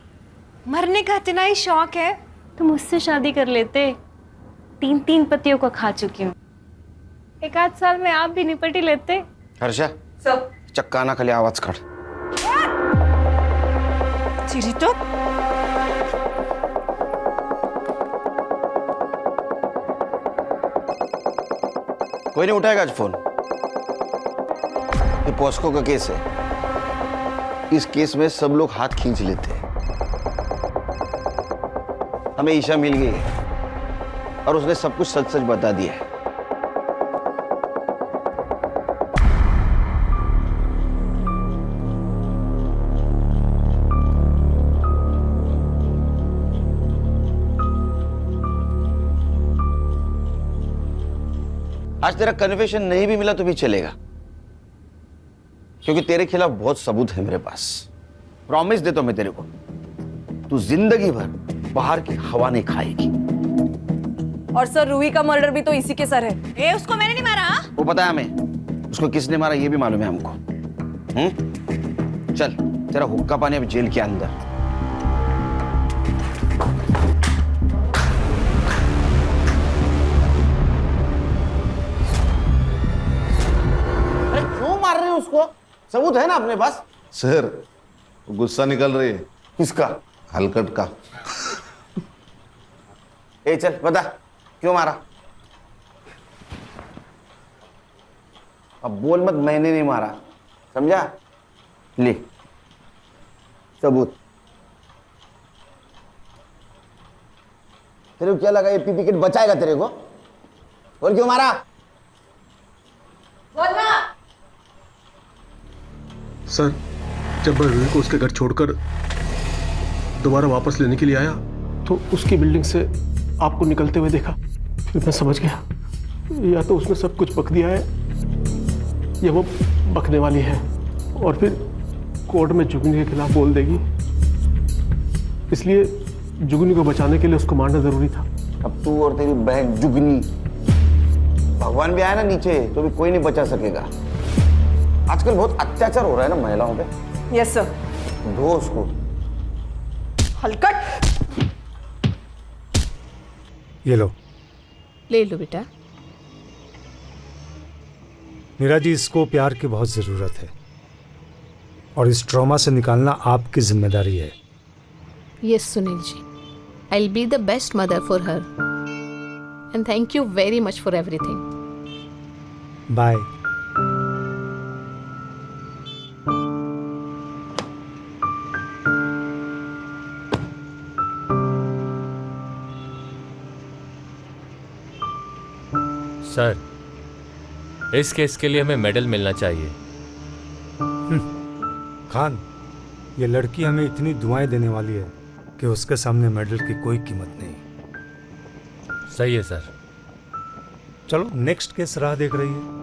मरने का इतना ही शौक है तो मुझसे शादी कर लेते। 3 पतियों को खा चुकी हूँ, 1 साल में आप भी निपट ही लेते। हर्षा, चक्का ना खाली आवाज काढ। चिरी तो कोई नहीं उठाएगा आज फोन। ये पॉस्को का केस है। इस केस में सब लोग हाथ खींच लेते हैं। हमें ईशा मिल गई है और उसने सब कुछ सच सच बता दिया है। आज तेरा कन्फेशन नहीं भी मिला तो भी चलेगा, क्योंकि तेरे खिलाफ बहुत सबूत है मेरे पास। प्रॉमिस देता हूं मैं तेरे को, तू जिंदगी भर बाहर की हवा नहीं खाएगी। और सर रूही का मर्डर भी तो इसी के सर है। ए, उसको मैंने नहीं मारा। वो पता है हमें, उसको किसने मारा ये भी मालूम है हमको। चल, तेरा हुक्का पानी अब जेल के अंदर। सबूत है ना अपने पास? सर गुस्सा निकल रही है। किसका? हलकट का। ए चल बता, क्यों मारा? अब बोल मत मैंने नहीं मारा, समझा? ले सबूत। तेरे को क्या लगा ये पीपी किट बचाएगा तेरे को? बोल क्यों मारा? बोलना। सर जब मैं रूही को उसके घर छोड़कर दोबारा वापस लेने के लिए आया तो उसकी बिल्डिंग से आपको निकलते हुए देखा। फिर मैं समझ गया या तो उसने सब कुछ बक दिया है या वो बकने वाली है और फिर कोर्ट में जुगनी के खिलाफ बोल देगी। इसलिए जुगनी को बचाने के लिए उसको मारना जरूरी था। अब तू और तेरी बहन जुगनी, भगवान भी आया ना नीचे तो भी कोई नहीं बचा सकेगा। आजकल बहुत अत्याचार हो रहा है ना महिलाओं पे। Yes sir. धो उसको। हलकट। ये लो। ले लो बेटा। मीरा जी, इसको प्यार की बहुत ज़रूरत है और इस ट्रॉमा से निकालना आपकी जिम्मेदारी है। Yes Sunil ji, I will be the best mother for her and thank you very much for everything. Bye. Sir, इस केस के लिए हमें मेडल मिलना चाहिए। खान, ये लड़की हमें इतनी दुआएं देने वाली है कि उसके सामने मेडल की कोई कीमत नहीं। सही है सर। चलो नेक्स्ट केस राह देख रही है।